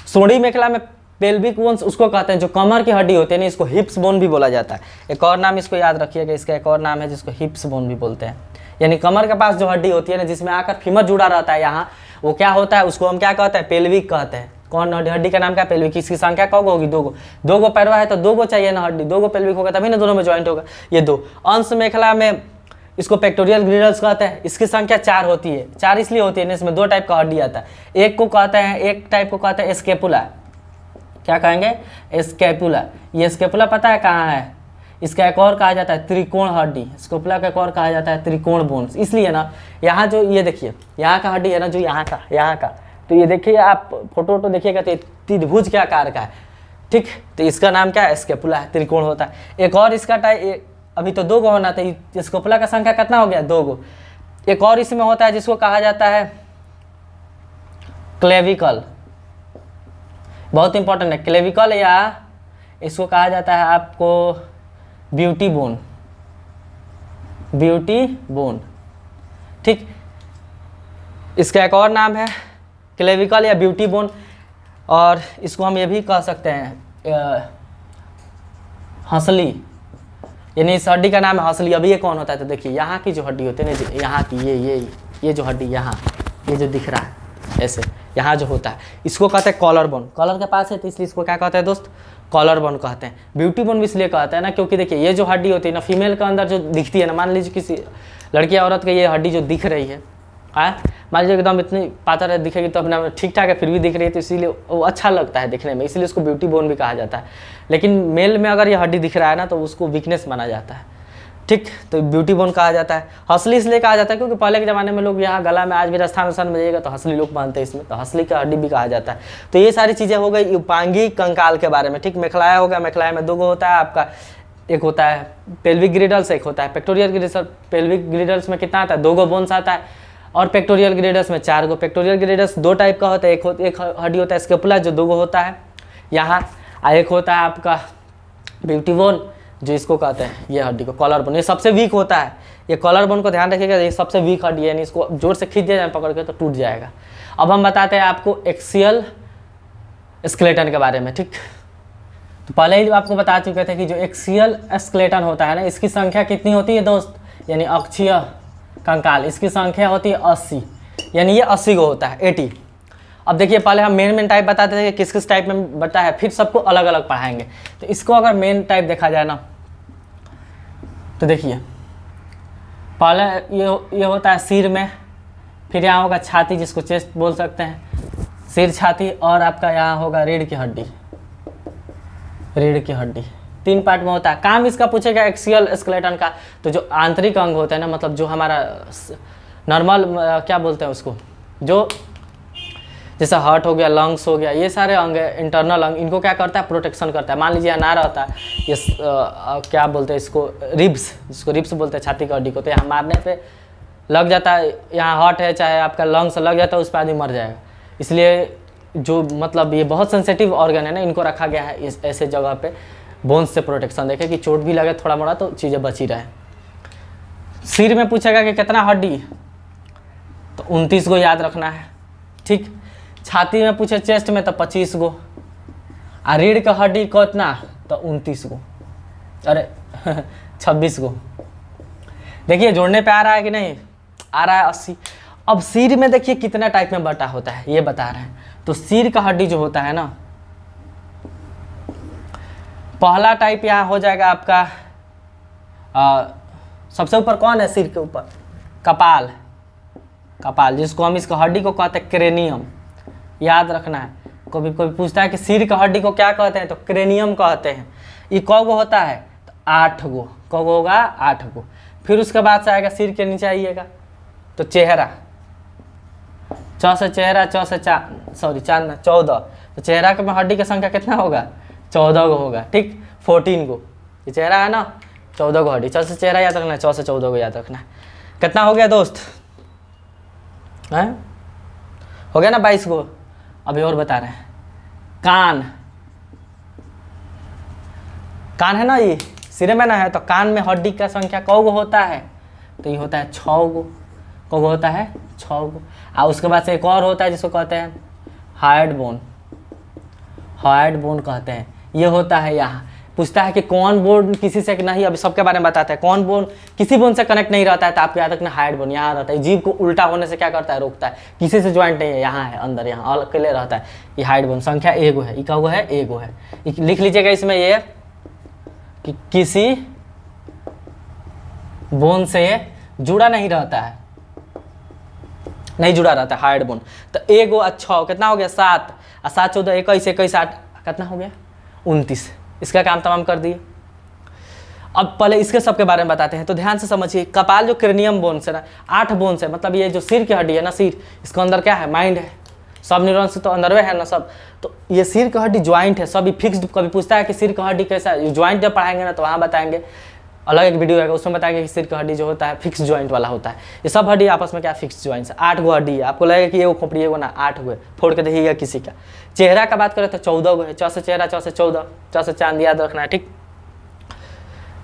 सोडी मेखला में पेल्विक बोन्स उसको कहते हैं जो कमर की हड्डी होती है ना, इसको हिप्स बोन भी बोला जाता है। एक और नाम इसको याद रखिएगा, इसका एक और नाम है जिसको हिप्स बोन भी बोलते हैं। यानी कमर के पास जो हड्डी होती है ना, जिसमें आकर फीमर जुड़ा रहता है यहाँ, वो क्या होता है? उसको हम क्या कहते हैं? पेल्विक कहते हैं। कौन हड्डी का नाम क्या? पेल्विक। इसकी संख्या कब होगी? 2 गो। 2 गो पैरवा है तो 2 गो चाहिए ना हड्डी, 2 गो पेल्विक होगा तभी ना दोनों में ज्वाइंट होगा। ये 2 अंश मेखला में इसको पेक्टोरियल ग्रिडल्स कहते हैं। इसकी संख्या 4 होती है। 4 इसलिए होती है ना, इसमें 2 टाइप का हड्डी आता है। एक टाइप को कहते हैं स्केपुला। क्या कहेंगे? स्केपुला। ये स्केपुला पता है कहाँ है? इसका एक और कहा जाता है त्रिकोण हड्डी। स्केपुला का एक और कहा जाता है त्रिकोण बोन्स। इसलिए ना यहाँ जो ये देखिए यहाँ का हड्डी है ना, जो यहाँ का तो ये देखिए आप फोटो देखिएगा तो त्रिभुज के आकार का है, ठीक। तो इसका नाम क्या है, स्केपुला है, त्रिकोण होता है। एक और इसका अभी तो 2 गो होना था, स्केपुला का संख्या कितना हो गया, 2 गो। एक और इसमें होता है जिसको कहा जाता है क्लेविकल, बहुत इंपॉर्टेंट है क्लेविकल, या इसको कहा जाता है आपको ब्यूटी बोन, ब्यूटी बोन, ठीक। इसका एक और नाम है क्लेविकल या ब्यूटी बोन, और इसको हम ये भी कह सकते हैं हंसली, यानी इस हड्डी का नाम है हंसली। अभी ये कौन होता है, तो देखिए यहाँ की जो हड्डी होती है ना, यहाँ की ये जो हड्डी यहाँ, ये जो दिख रहा है ऐसे, यहाँ जो होता है इसको कहते हैं कॉलर बोन। कॉलर के पास है तो इसलिए इसको क्या कहते हैं दोस्त, कॉलर बोन कहते हैं। ब्यूटी बोन भी इसलिए कहते हैं ना, क्योंकि देखिए ये जो हड्डी होती है ना फीमेल के अंदर जो दिखती है ना, मान लीजिए किसी लड़की या औरत की ये हड्डी जो दिख रही है, मान लीजिए एकदम इतनी पातर दिखेगी तो अपना ठीक ठाक है, फिर भी दिख रही है तो इसीलिए वो अच्छा लगता है दिखने में, इसलिए उसको ब्यूटी बोन भी कहा जाता है। लेकिन मेल में अगर ये हड्डी दिख रहा है ना तो उसको वीकनेस माना जाता है, ठीक। तो ब्यूटी बोन कहा जाता है। हंसली इसलिए कहा जाता है क्योंकि पहले के ज़माने में लोग यहाँ गला में, आज भी राजस्थान में जाइएगा तो हंसली लोग बांधते हैं इसमें, तो हंसली का हड्डी भी कहा जाता है। तो ये सारी चीज़ें हो गई उपांगी कंकाल के बारे में, ठीक। मेखलाया हो गया, मेखलाया में 2 गो होता है आपका, एक होता है पेल्विक ग्रिडल्स, एक होता है पेक्टोरियल ग्रिडल्स। पेल्विक ग्रिडल्स में कितना आता है, 2 गो बोन्स आता है, और पेक्टोरियल ग्रिडल्स में 4 गो। पेक्टोरियल ग्रिडल्स 2 टाइप का होता है, एक हड्डी होता है स्केपुला जो 2 गो होता है यहाँ, और एक होता है आपका ब्यूटी बोन जो इसको कहते हैं ये हड्डी को कॉलर बोन, ये सबसे वीक होता है। ये कॉलर बोन को ध्यान रखिएगा, ये सबसे वीक हड्डी है, यानी इसको जोर से खींच दिया जाए पकड़ के तो टूट जाएगा। अब हम बताते हैं आपको एक्सियल स्केलेटन के बारे में, ठीक। तो पहले ही आपको बता चुके थे कि जो एक्सियल स्केलेटन होता है ना, इसकी संख्या कितनी होती है दोस्त, यानी अक्षीय कंकाल, इसकी संख्या होती है 80, यानी ये 80 गो होता है, 80। अब देखिए पहले हम मेन टाइप बताते थे कि किस किस टाइप में बता है, फिर सबको अलग अलग पढ़ाएंगे। तो इसको अगर मेन टाइप देखा जाए ना, तो देखिए पहले ये होता है सिर में, फिर यहाँ होगा छाती जिसको चेस्ट बोल सकते हैं, सिर छाती, और आपका यहाँ होगा रीढ़ की हड्डी, रीढ़ की हड्डी 3 पार्ट में होता है। काम इसका पूछेगा एक्सियल स्केलेटन का, तो जो आंतरिक अंग होते हैं ना, मतलब जो हमारा नॉर्मल क्या बोलते हैं उसको, जो जैसा हार्ट हो गया, लंग्स हो गया, ये सारे अंग इंटरनल अंग, इनको क्या करता है, प्रोटेक्शन करता है। मान लीजिए यहाँ ना रहता है ये क्या बोलते हैं इसको, रिब्स, जिसको रिब्स बोलते हैं छाती की हड्डी को, तो यहाँ मारने पे लग जाता है, यहाँ हार्ट है चाहे आपका लंग्स लग जाता है, उस पर आदमी मर जाएगा। इसलिए जो मतलब ये बहुत सेंसिटिव ऑर्गन है ना, इनको रखा गया है इस ऐसे जगह पे बोन्स से प्रोटेक्शन, देखे कि चोट भी लगे थोड़ा मोड़ा तो चीज़ें बची रहे। सिर में पूछेगा कि कितना हड्डी, तो 29 गो याद रखना है, ठीक। छाती में पूछे चेस्ट में तो 25 गो, और रीढ़ का हड्डी कितना, तो 29 गो, अरे 26 गो। देखिए जोड़ने पे आ रहा है कि नहीं, आ रहा है 80। अब सिर में देखिए कितना टाइप में बटा होता है, ये बता रहे हैं। तो सिर का हड्डी जो होता है ना, पहला टाइप यहाँ हो जाएगा आपका सबसे ऊपर कौन है सिर के ऊपर, कपाल, कपाल जिसको हम इसका हड्डी को कहते हैं क्रेनियम, याद रखना है। कोई पूछता है कि सिर का हड्डी को क्या कहते हैं, तो क्रेनियम कहते हैं। ये कौ गो होता है, तो 8 गो, कौ गो होगा 8 गो। फिर उसके बाद से आएगा सिर के नीचे आइएगा तो चेहरा, च से चेहरा, च से चांद 14, तो चेहरा के में हड्डी की संख्या कितना होगा, 14 गो होगा, ठीक। 14 गो ये चेहरा है ना, 14 गो हड्डी, च से चेहरा याद रखना है, 14 से 14 गो याद रखना है। कितना हो गया दोस्त, हैं हो गया ना 22 गो। अभी और बता रहे हैं, कान, कान है ना, ये सिर में ना है, तो कान में हड्डी का संख्या कौ गो होता है, तो ये होता है 6 गो। कौ गो होता है, 6 गो। और उसके बाद से एक और होता है जिसको कहते हैं हार्ड बोन, हार्ड बोन कहते हैं। ये होता है यहाँ, पूछता है कि कौन बोन किसी से नहीं, अभी सबके बारे में बताता है, कौन बोन किसी बोन से कनेक्ट नहीं रहता है, तो आपको याद रखना हार्ड बोन यहाँ रहता है। जीभ को उल्टा होने से क्या करता है, रोकता है, किसी से ज्वाइंट नहीं है, यहाँ है अंदर, यहाँ अकेले रहता है। ये हार्ड बोन संख्या एगो है, इका हुआ है एगो है। लिख लीजिएगा इसमें ये कि किसी बोन से जुड़ा नहीं रहता है, नहीं जुड़ा रहता है हार्ड बोन। तो एगो अच्छा कितना हो गया 7, और 7 14 21 21 8 कितना हो गया 29। इसका काम तमाम कर दिए। अब पहले इसके सब के बारे में बताते हैं, तो ध्यान से समझिए। कपाल जो क्रेनियम बोन से ना 8 बोन से, मतलब ये जो सिर की हड्डी है ना, सिर, इसके अंदर क्या है, माइंड है, सब न्यूरॉन्स तो अंदरवे है ना सब। तो ये सिर का हड्डी ज्वाइंट है, सब फिक्स्ड। कभी पूछता है कि सिर का हड्डी कैसा है, ज्वाइंट जब पढ़ाएंगे ना तो वहाँ बताएंगे, अलग एक वीडियो है उसमें बताएंगे कि सिर का हड्डी जो होता है फिक्स ज्वाइंट वाला होता है। ये सब हड्डी आपस में क्या फिक्स ज्वाइंट है। 8 गो हड्डी है, आपको लगेगा कि ये वो खोपड़ी है ना, 8 गो है, फोड़ के देखिएगा किसी का। चेहरा का बात करें तो 14 गो है, 4 से चेहरा, 4 से 14, 4 से चांद, याद रखना है, ठीक।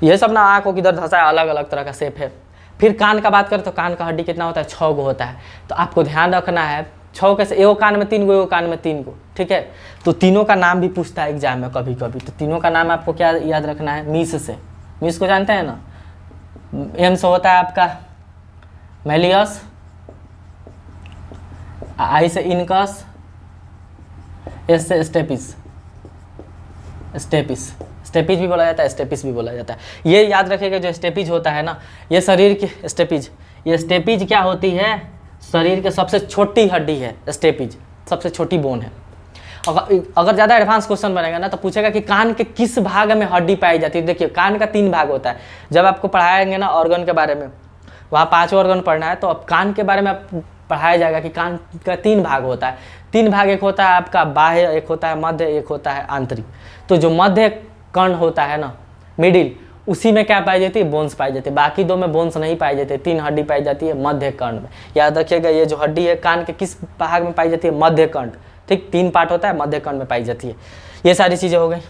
ये सब ना आँखों की किधर धंसा है, अलग अलग तरह का शेप है। फिर कान का बात करें तो कान का हड्डी कितना होता है, 6 गो होता है। तो आपको ध्यान रखना है 6 कैसे, एगो कान में 3 गो, एगो कान में 3 गो, ठीक है। तो तीनों का नाम भी पूछता है एग्जाम में कभी कभी। तो तीनों का नाम आपको क्या याद रखना है, मीस से। मीस को जानते हैं ना, एम से होता है आपका मेलियस, आई से इनकस, एस से स्टेपिस। स्टेपिस, स्टेपिज भी बोला जाता है, स्टेपिस भी बोला जाता है। ये याद रखिएगा, जो स्टेपिज होता है ना, ये शरीर की स्टेपिज, ये स्टेपिज क्या होती है, शरीर के सबसे छोटी हड्डी है स्टेपिज, सबसे छोटी बोन है। अगर ज़्यादा एडवांस क्वेश्चन बनेगा ना तो पूछेगा कि कान के किस भाग में हड्डी पाई जाती है। देखिए कान का 3 भाग होता है। जब आपको पढ़ाएंगे ना ऑर्गन के बारे में, वहाँ 5 ऑर्गन पढ़ना है, तो अब कान के बारे में पढ़ाया जाएगा कि कान का 3 भाग होता है। 3 भाग, एक होता है आपका बाह्य, एक होता है मध्य, एक होता है आंतरिक। तो जो मध्य कर्ण होता है ना, मिडिल, उसी में क्या पाई जाती है, बोन्स पाई जाती है। बाकी 2 में बोन्स नहीं पाई जाती है। 3 हड्डी पाई जाती है मध्य कर्ण में। याद रखिएगा, ये जो हड्डी है कान के किस भाग में पाई जाती है, मध्य कर्ण, ठीक। 3 पार्ट होता है, मध्य कर्ण में पाई जाती है। ये सारी चीज़ें हो गई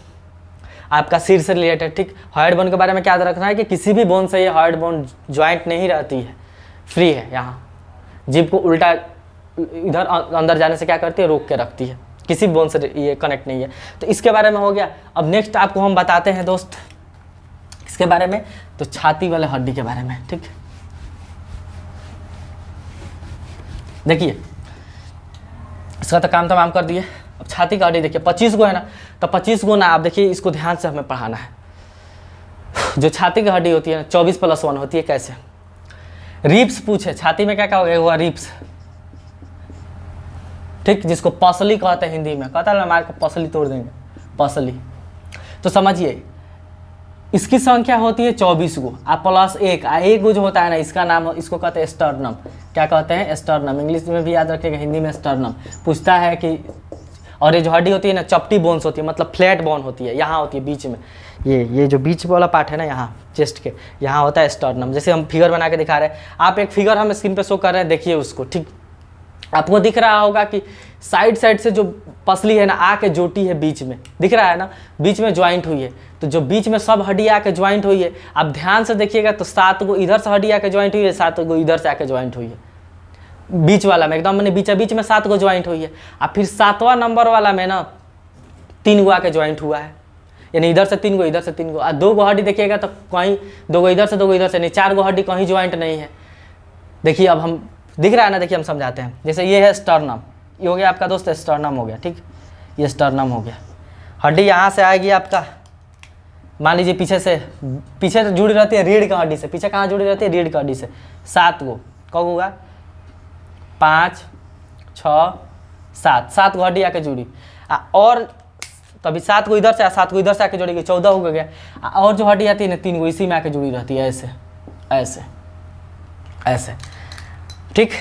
आपका सिर से रिलेटेड, ठीक। हॉइड बोन के बारे में क्या याद रखना है कि किसी भी बोन से ये हॉइड बोन ज्वाइंट नहीं रहती है, फ्री है। यहाँ जीभ को उल्टा इधर अंदर जाने से क्या करती है, रोक के रखती है, किसी बोन से ये कनेक्ट नहीं है। तो इसके बारे में हो गया। अब नेक्स्ट आपको हम बताते हैं दोस्त इसके बारे में, तो छाती वाले हड्डी के बारे में, ठीक। देखिए इसका तो काम तमाम कर दिए। अब छाती का हड्डी देखिए 25 गो है ना, तो 25 गो ना, आप देखिए इसको ध्यान से हमें पढ़ाना है। जो छाती की हड्डी होती है ना 24+1 होती है। कैसे, रिब्स पूछे, छाती में क्या क्या होगा, रिब्स, ठीक, जिसको पसली कहते हैं हिंदी में, कहता है मार को पसली तोड़ देंगे, पसली। तो समझिए इसकी संख्या होती है 24 गो, आप +1, एक गो जो होता है ना, इसका नाम, इसको कहते हैं स्टर्नम। क्या कहते हैं, स्टर्नम। इंग्लिश में भी याद रखिएगा, हिंदी में स्टर्नम। पूछता है कि, और ये जो हड्डी होती है ना, चपटी बोन्स होती है, मतलब फ्लैट बोन होती है, यहाँ होती है बीच में। ये जो बीच वाला पार्ट है ना, यहाँ चेस्ट के यहाँ होता है स्टर्नम। जैसे हम फिगर बना के दिखा रहे हैं, आप एक फिगर हम स्क्रीन पे शो कर रहे हैं, देखिए उसको, ठीक। आपको दिख रहा होगा कि साइड से जो पसली है ना आके जोटी है बीच में, दिख रहा है ना, बीच में ज्वाइंट हुई है। तो जो बीच में सब हड्डी आके ज्वाइंट हुई है, आप ध्यान से देखिएगा तो 7 गो इधर से हड्डी आके ज्वाइंट हुई है, 7 गो इधर से आके ज्वाइंट हुई है। बीच वाला में एकदम मैंने बीच में 7 गो ज्वाइंट हुई है। और फिर 7वां नंबर वाला में ना 3 गो आके ज्वाइंट हुआ है, यानी इधर से 3 गो, इधर से 3 गो। और 2 गो हड्डी देखिएगा तो कहीं 2 गो इधर से, 2 गो इधर से, नहीं 4 गो हड्डी कहीं ज्वाइंट नहीं है। देखिए अब हम, दिख रहा है ना, देखिए हम समझाते हैं। जैसे ये है स्टर्नम, ये हो गया आपका दोस्त स्टर्नम हो गया, ठीक। ये स्टर्नम हो गया। हड्डी यहाँ से आएगी आपका, मान लीजिए पीछे से जुड़ी रहती है रीढ़ का हड्डी से। पीछे कहाँ जुड़ी रहती है, रीढ़ का हड्डी से। 7 गो, कब होगा, 5, 6, 7 गो हड्डी आके जुड़ी। और तभी 7 गो इधर से, 7 गो इधर से आके जुड़ेगी, 14 हो गया। और जो हड्डी आती है ना 3 गो इसी में आके जुड़ी रहती है, ऐसे ऐसे ऐसे, ठीक।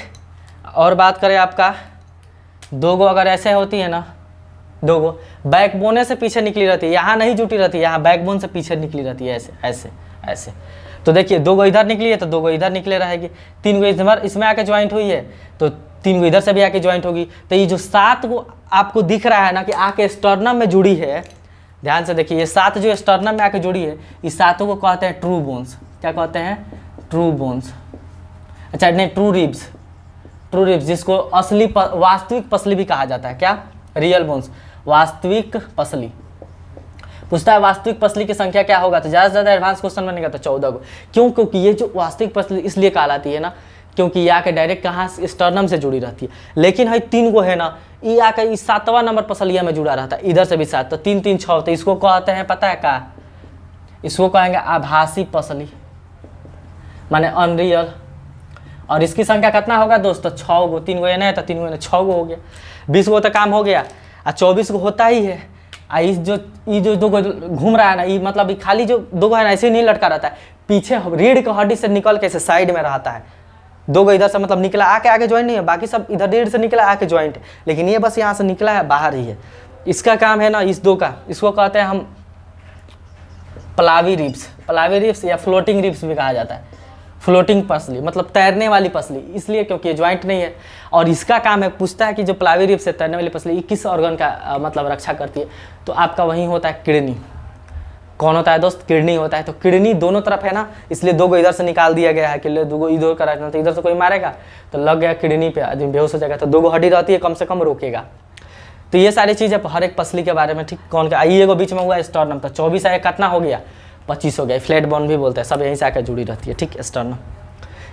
और बात करें आपका 2 गो अगर ऐसे होती है ना, 2 गो बैकबोने से पीछे निकली रहती है, यहाँ नहीं जुटी रहती है, यहाँ बैकबोन से पीछे निकली रहती है, ऐसे ऐसे ऐसे। तो देखिए 2 गो इधर निकली है तो 2 गो इधर निकले रहेगी। 3 गो इसमें आके ज्वाइंट हुई है तो 3 गो इधर से भी आके ज्वाइंट होगी। तो ये जो 7 गो आपको दिख रहा है ना कि आके स्टर्नम में जुड़ी है, ध्यान से देखिए, ये 7 जो स्टर्नम में आके जुड़ी है, इस 7 को कहते हैं ट्रू बोन्स। क्या कहते हैं, ट्रू बोन्स। अच्छा नहीं, ट्रू रिब्स, ट्रू रिब्स, जिसको असली वास्तविक पसली भी कहा जाता है। क्या, रियल बोन्स, वास्तविक पसली। पूछता है वास्तविक पसली की संख्या क्या होगा, तो ज़्यादा से ज़्यादा एडवांस क्वेश्चन बनेगा तो 14 गो। क्यों, क्योंकि ये जो वास्तविक पसली इसलिए कहलाती है ना, क्योंकि ये आके डायरेक्ट कहाँ स्टर्नम से जुड़ी रहती है। लेकिन है 3 गो है ना, ये आके इस 7वां नंबर पसलिया में जुड़ा रहता है, इधर से भी 7, तो 3 3 6, तो इसको कहते हैं, पता है क्या, इसको कहेंगे आभासी पसली, माने अनरियल। और इसकी संख्या कितना होगा दोस्तों, 6 गो। 3 गो है ना, तो 3 गो 6 गो हो गया, 20 गो तो काम हो गया। और 24 गो होता ही है। इस जो 2 गो घूम रहा है ना, ये मतलब खाली जो 2 गो है ना ऐसे नहीं लटका रहता है, पीछे रीढ़ की हड्डी से निकल के ऐसे साइड में रहता है, 2 गो इधर से मतलब निकला आके आगे ज्वाइंट नहीं है, बाकी सब इधर रीढ़ से निकला आके ज्वाइंट है, लेकिन ये बस यहाँ से निकला है बाहर ही है। इसका काम है ना इस 2 का, इसको कहते हैं हम पलावी रिब्स या फ्लोटिंग रिब्स भी कहा जाता है। फ्लोटिंग पसली मतलब तैरने वाली पसली, इसलिए क्योंकि ये ज्वाइंट नहीं है। और इसका काम है, पूछता है कि जो पलावी रिब्स है तैरने वाली पसली, ये किस ऑर्गन का मतलब रक्षा करती है, तो आपका वहीं होता है किडनी। कौन होता है दोस्त? किडनी होता है। तो किडनी दोनों तरफ है ना, इसलिए 2 गो इधर से निकाल दिया गया है कि 2 गो इधर का रखना, तो इधर से कोई मारेगा तो लग गया किडनी पे, आदमी बेहोश हो जाएगा। तो 2 गो हड्डी रहती है, कम से कम रोकेगा। तो ये सारी चीज़ें हर एक पसली के बारे में, ठीक। कौन का ये बीच में हुआ स्टर्नम, तो 24 है, कितना हो गया 25 हो गया। फ्लैट बोन भी बोलते हैं, सब यहीं से आकर जुड़ी रहती है, ठीक। स्टर्नम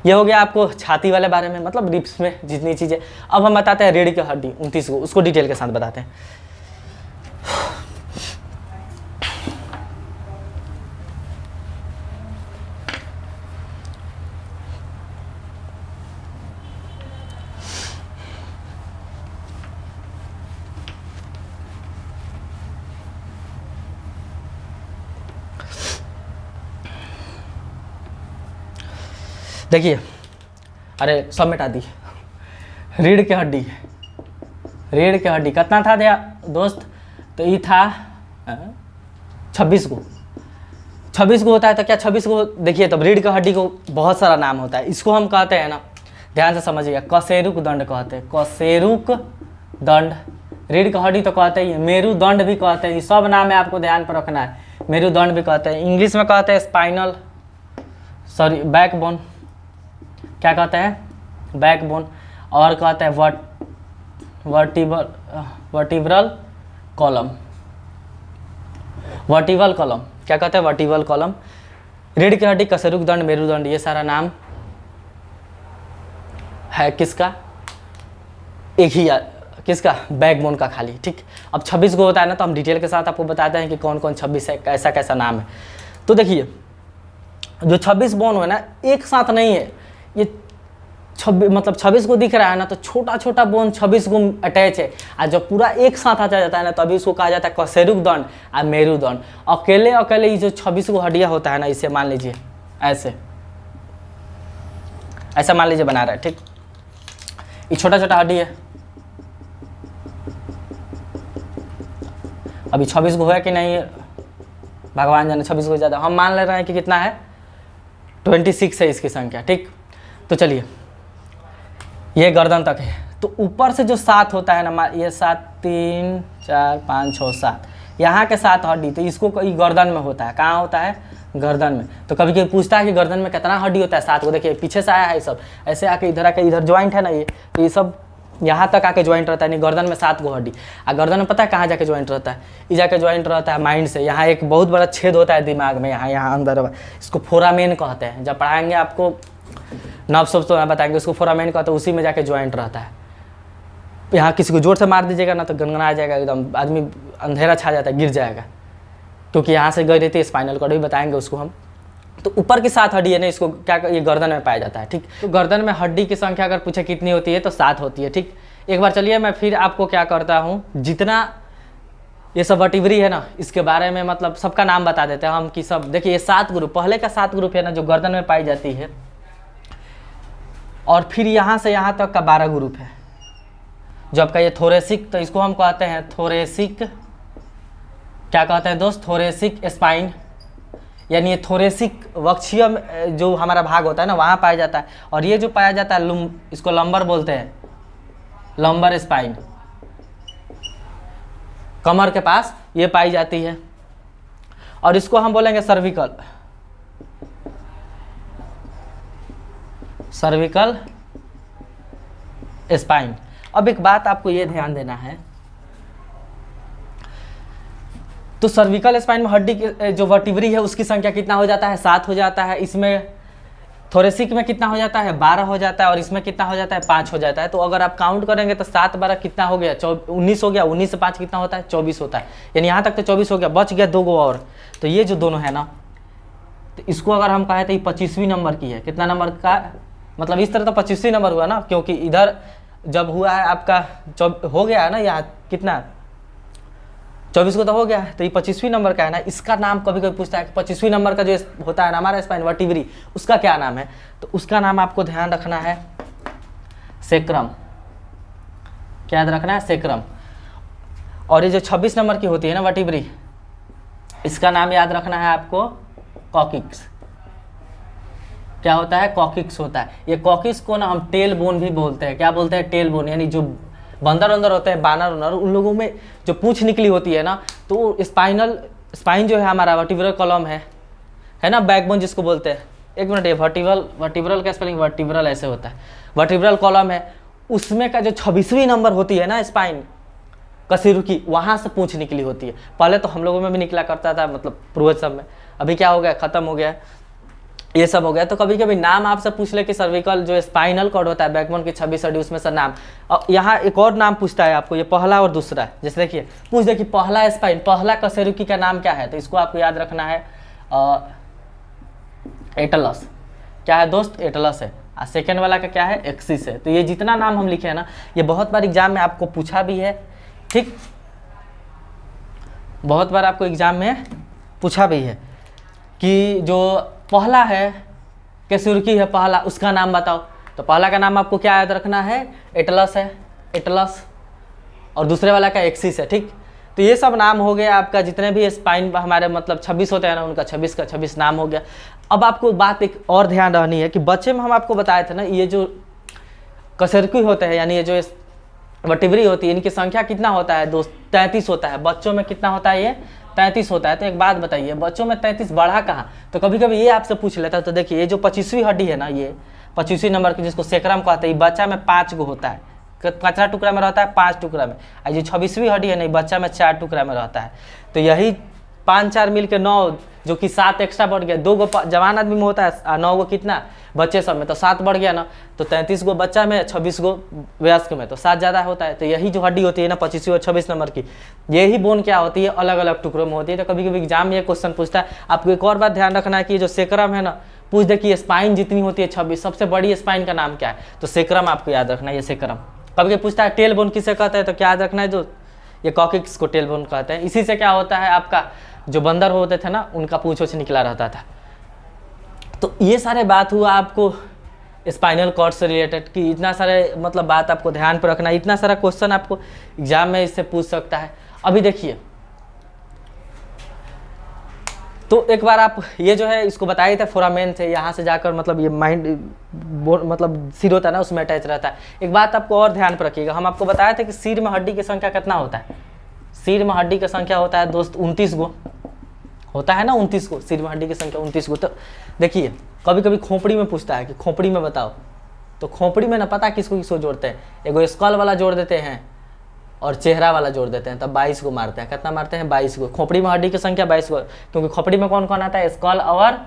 ये हो गया आपको छाती वाले बारे में, मतलब रिब्स में जितनी चीज़ें। अब हम बताते हैं रीढ़ की हड्डी 29 को, उसको डिटेल के साथ बताते हैं। देखिए, अरे सब मिटा दी। रीढ़ की हड्डी कितना था दिया दोस्त? तो ये था 26 को होता है। तो क्या 26 को? देखिए, तब रीढ़ की हड्डी को बहुत सारा नाम होता है। इसको हम कहते हैं ना, ध्यान से समझिएगा, कशेरुक दंड कहते हैं। कशेरुक दंड, रीढ़ की हड्डी तो कहते हैं, मेरुदंड भी कहते हैं। ये सब नाम है, आपको ध्यान पर रखना है। मेरुदंड भी कहते हैं, इंग्लिश में कहते हैं बैकबोन। क्या कहते हैं? बैकबोन। और कहते हैं वर्टिब्रल कॉलम। क्या कहते हैं? Vertebral column. रीढ़ की हड्डी, कशेरुक दंड, मेरुदंड, ये सारा नाम है किसका? एक ही किसका? बैकबोन का खाली, ठीक। अब 26 को होता है ना, तो हम डिटेल के साथ आपको बताते हैं कि कौन कौन 26 है, कैसा कैसा नाम है। तो देखिए, जो 26 बोन है ना, एक साथ नहीं है ये। 26 को दिख रहा है ना, तो छोटा छोटा बोन 26 को अटैच है। और जब पूरा एक साथ आ जाता है ना, तभी इसको कहा जाता है कशेरुक दंड और मेरुदंड। अकेले ये जो 26 को हड्डियाँ होता है ना, इसे मान लीजिए ऐसा मान लीजिए बना रहा है, ठीक। ये छोटा छोटा हड्डी है। अभी 26 को है कि नहीं, भगवान जाने। 26 को ज़्यादा हम मान ले रहे हैं कि कितना है, 26 है इसकी संख्या, ठीक। तो चलिए, ये गर्दन तक है। तो ऊपर से जो 7 होता है ना, ये 7 3 4 5 6 7, यहाँ के 7 हड्डी, तो इसको गर्दन में होता है। कहाँ होता है? गर्दन में। तो कभी कभी पूछता है कि गर्दन में कितना हड्डी होता है? 7 को। देखिए, पीछे से आया है, सब ऐसे आके इधर आके, इधर ज्वाइंट है ना ये, तो ये सब यहाँ तक आके ज्वाइंट रहता है। नहीं, गर्दन में 7 को हड्डी। और गर्दन में पता है कहाँ जाके ज्वाइंट रहता है? ये जाके ज्वाइंट रहता है माइंड से। यहाँ एक बहुत बड़ा छेद होता है दिमाग में, यहाँ अंदर, इसको फोरामेन कहते हैं। जब पढ़ाएंगे आपको नर्व सब तो बताएंगे, उसको फोरामेन कहते हैं। उसी में जाके ज्वाइंट रहता है। यहाँ किसी को जोर से मार दीजिएगा ना, तो गनगना जाएगा एकदम, आदमी अंधेरा छा जाता है, गिर जाएगा, क्योंकि यहाँ से गई रहती है। स्पाइनल कॉर्ड भी बताएंगे उसको हम। तो ऊपर की 7 हड्डी है ना, इसको क्या, ये गर्दन में पाया जाता है, ठीक। तो गर्दन में हड्डी की संख्या अगर पूछे कितनी होती है, तो 7 होती है, ठीक। एक बार चलिए, मैं फिर आपको क्या करता हूँ, जितना ये सब वर्टिब्री है ना, इसके बारे में मतलब सबका नाम बता देते हैं हम कि सब। देखिए, ये 7 ग्रुप, पहले का 7 ग्रुप है ना, जो गर्दन में पाई जाती है। और फिर यहाँ से यहाँ तक का 12 ग्रुप है। जो आपका ये थोरेसिक, तो इसको हम कहते हैं थोरेसिक, क्या कहते हैं दोस्त? थोरेसिक स्पाइन, यानी ये थोरेसिक वक्षीय जो हमारा भाग होता है ना, वहाँ पाया जाता है। और ये जो पाया जाता है इसको लंबर बोलते हैं, लंबर स्पाइन, कमर के पास ये पाई जाती है। और इसको हम बोलेंगे सर्विकल स्पाइन। अब एक बात आपको ये ध्यान देना है, तो सर्विकल स्पाइन में हड्डी जो वर्टिब्री है उसकी संख्या कितना हो जाता है? 7 हो जाता है। इसमें थोरेसिक में कितना हो जाता है? 12 हो जाता है। और इसमें कितना हो जाता है? 5 हो जाता है। तो अगर आप काउंट करेंगे तो 7 12 कितना हो गया? 19 हो गया। 19 से 5 कितना होता है? 24 होता है। यानी यहाँ तक तो 24 हो गया, बच गया 2 गो और। तो ये जो दोनों है ना, तो इसको अगर हम कहें तो ये 25वीं नंबर की है। कितना नंबर का? मतलब इस तरह तो 25वीं नंबर हुआ ना, क्योंकि इधर जब हुआ है आपका हो गया है ना, यहाँ कितना 24 को तो हो गया, तो ये 25वीं नंबर का है ना, इसका नाम कभी कभी पूछता है कि 25वीं नंबर का जो होता है ना हमारा स्पाइन वर्टिब्री, उसका क्या नाम है, तो उसका नाम आपको ध्यान रखना है सेक्रम। क्या याद रखना है? सेक्रम। और ये जो 26 नंबर की होती है ना वर्टिब्री, इसका नाम याद रखना है आपको कॉकिक्स। क्या होता है? कॉकिक्स होता है। ये कॉकिक्स को ना हम टेल बोन भी बोलते हैं। क्या बोलते हैं? Tail bone. यानी जो बंदर अंदर होते हैं, बानर उनर, उन लोगों में जो पूंछ निकली होती है ना, तो स्पाइन जो है हमारा वर्टिब्रल कॉलम है ना, बैकबोन जिसको बोलते हैं। एक मिनट, ये वर्टिब्रल का स्पेलिंग वर्टिब्रल ऐसे होता है, वर्टिब्रल कॉलम है, उसमें का जो 26वीं नंबर होती है ना स्पाइन कसीरू की, वहाँ से पूंछ निकली होती है। पहले तो हम लोगों में भी निकला करता था, मतलब पूर्वज सब में, अभी क्या हो गया, खत्म हो गया, ये सब हो गया। तो कभी कभी नाम आपसे पूछ ले कि सर्विकल जो स्पाइनल कॉर्ड होता है बैकबोन की 26 हड्डी, उसमें से नाम, और यहाँ एक और नाम पूछता है आपको, ये पहला और दूसरा है। जैसे देखिए पूछ दे कि पहला स्पाइन, पहला कशेरुकी का नाम क्या है, तो इसको आपको याद रखना है एटलस। क्या है दोस्त? एटलस है। और सेकेंड वाला का क्या है? एक्सिस है। तो ये जितना नाम हम लिखे हैं ना, ये बहुत बार एग्जाम में आपको पूछा भी है, ठीक, बहुत बार आपको एग्जाम में पूछा भी है कि जो पहला है कशेरुकी है, पहला, उसका नाम बताओ। तो पहला का नाम आपको क्या याद रखना है? एटलस है, एटलस, और दूसरे वाला का एक्सिस है, ठीक। तो ये सब नाम हो गया आपका, जितने भी स्पाइन हमारे मतलब 26 होते हैं ना, उनका 26 का 26 नाम हो गया। अब आपको बात एक और ध्यान रहनी है कि बच्चे में हम आपको बताए थे ना, ये जो कशेरुकी होते हैं, यानी ये जो वर्टिब्री होती है, इनकी संख्या कितना होता है दोस्त? 33 होता है। बच्चों में कितना होता है? ये 33 होता है। तो एक बात बताइए, बच्चों में 33 बढ़ा कहाँ? तो कभी कभी ये आपसे पूछ लेता है। तो देखिए, ये जो 25वीं हड्डी है ना, ये 25वीं नंबर की, जिसको सेक्रम कहते हैं, बच्चा में 5 गो होता है। कितना टुकड़ा में रहता है? 5 टुकड़ा में। और ये 26वीं हड्डी है ना, बच्चा में 4 टुकड़ा में रहता है। तो यही 5 4 मिल के 9, जो कि 7 एक्स्ट्रा बढ़ गया। 2 गो जवान आदमी में होता है, 9 गो कितना बच्चे सब में, तो 7 बढ़ गया ना। तो 33 गो बच्चा में, 26 गो वयस्क में, तो 7 ज़्यादा होता है। तो यही जो हड्डी होती है ना 25वीं और 26 नंबर की, यही बोन क्या होती है? अलग अलग टुकड़ों में होती है। तो कभी कभी एग्जाम में ये क्वेश्चन पूछता है। आपको एक और बात ध्यान रखना है कि जो सेक्रम है ना, पूछ दे कि स्पाइन जितनी होती है 26, सबसे बड़ी स्पाइन का नाम क्या है? तो सेक्रम आपको याद रखना है, ये सेक्रम। कभी कभी पूछता है टेल बोन किसे कहते हैं, तो क्या याद रखना है? जो ये कॉकिक्स को टेल बोन कहते हैं। इसी से क्या होता है, आपका जो बंदर होते थे ना, उनका पूंछ से निकला रहता था। तो ये सारे बात हुआ आपको स्पाइनल कॉर्ड से रिलेटेड कि इतना सारे मतलब बात आपको ध्यान पर रखना है। इतना सारा क्वेश्चन आपको एग्जाम में इससे पूछ सकता है। अभी देखिए, तो एक बार आप ये जो है इसको बताए थे, फोरामेन से यहाँ से जाकर मतलब ये माइंड मतलब सिर होता है ना, उसमें अटैच रहता है। एक बात आपको और ध्यान पर रखिएगा, हम आपको बताया था कि सिर में हड्डी की संख्या कितना होता है? सिर में हड्डी की संख्या होता है दोस्त 29 गो होता है ना, 29 गो सिर में हड्डी की संख्या 29 गो। तो देखिए, कभी कभी खोपड़ी में पूछता है कि खोपड़ी में बताओ। तो खोपड़ी में ना पता किसको किसको जोड़ते हैं? एगो स्कल वाला जोड़ देते हैं और चेहरा वाला जोड़ देते हैं, तब 22 को मारते हैं। कितना मारते हैं? 22 को। खोपड़ी में हड्डी की संख्या 22 को, क्योंकि खोपड़ी में कौन कौन आता है? स्कल और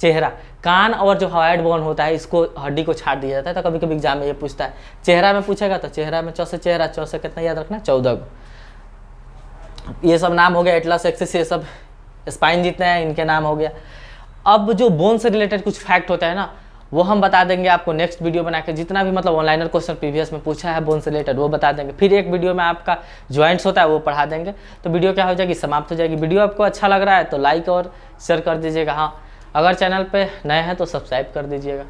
चेहरा। कान और जो हवाइड बोन होता है, इसको हड्डी को छाट दिया जाता है। तो कभी कभी एग्जाम में ये पूछता है। चेहरा में पूछेगा तो चेहरा में चेहरा कितना याद रखना? 14 को। ये सब नाम हो गया, एटलस, एक्सिस, ये सब स्पाइन जितने हैं इनके नाम हो गया। अब जो बोन से रिलेटेड कुछ फैक्ट होता है ना, वो हम बता देंगे आपको नेक्स्ट वीडियो बना के। जितना भी मतलब ऑनलाइनर क्वेश्चन प्रीवियस में पूछा है बोन से रिलेटेड, वो बता देंगे। फिर एक वीडियो में आपका जॉइंट्स होता है वो पढ़ा देंगे। तो वीडियो क्या हो जाएगी? समाप्त हो जाएगी। वीडियो आपको अच्छा लग रहा है तो लाइक और शेयर कर दीजिएगा। हाँ, अगर चैनल पे नए हैं तो सब्सक्राइब कर दीजिएगा।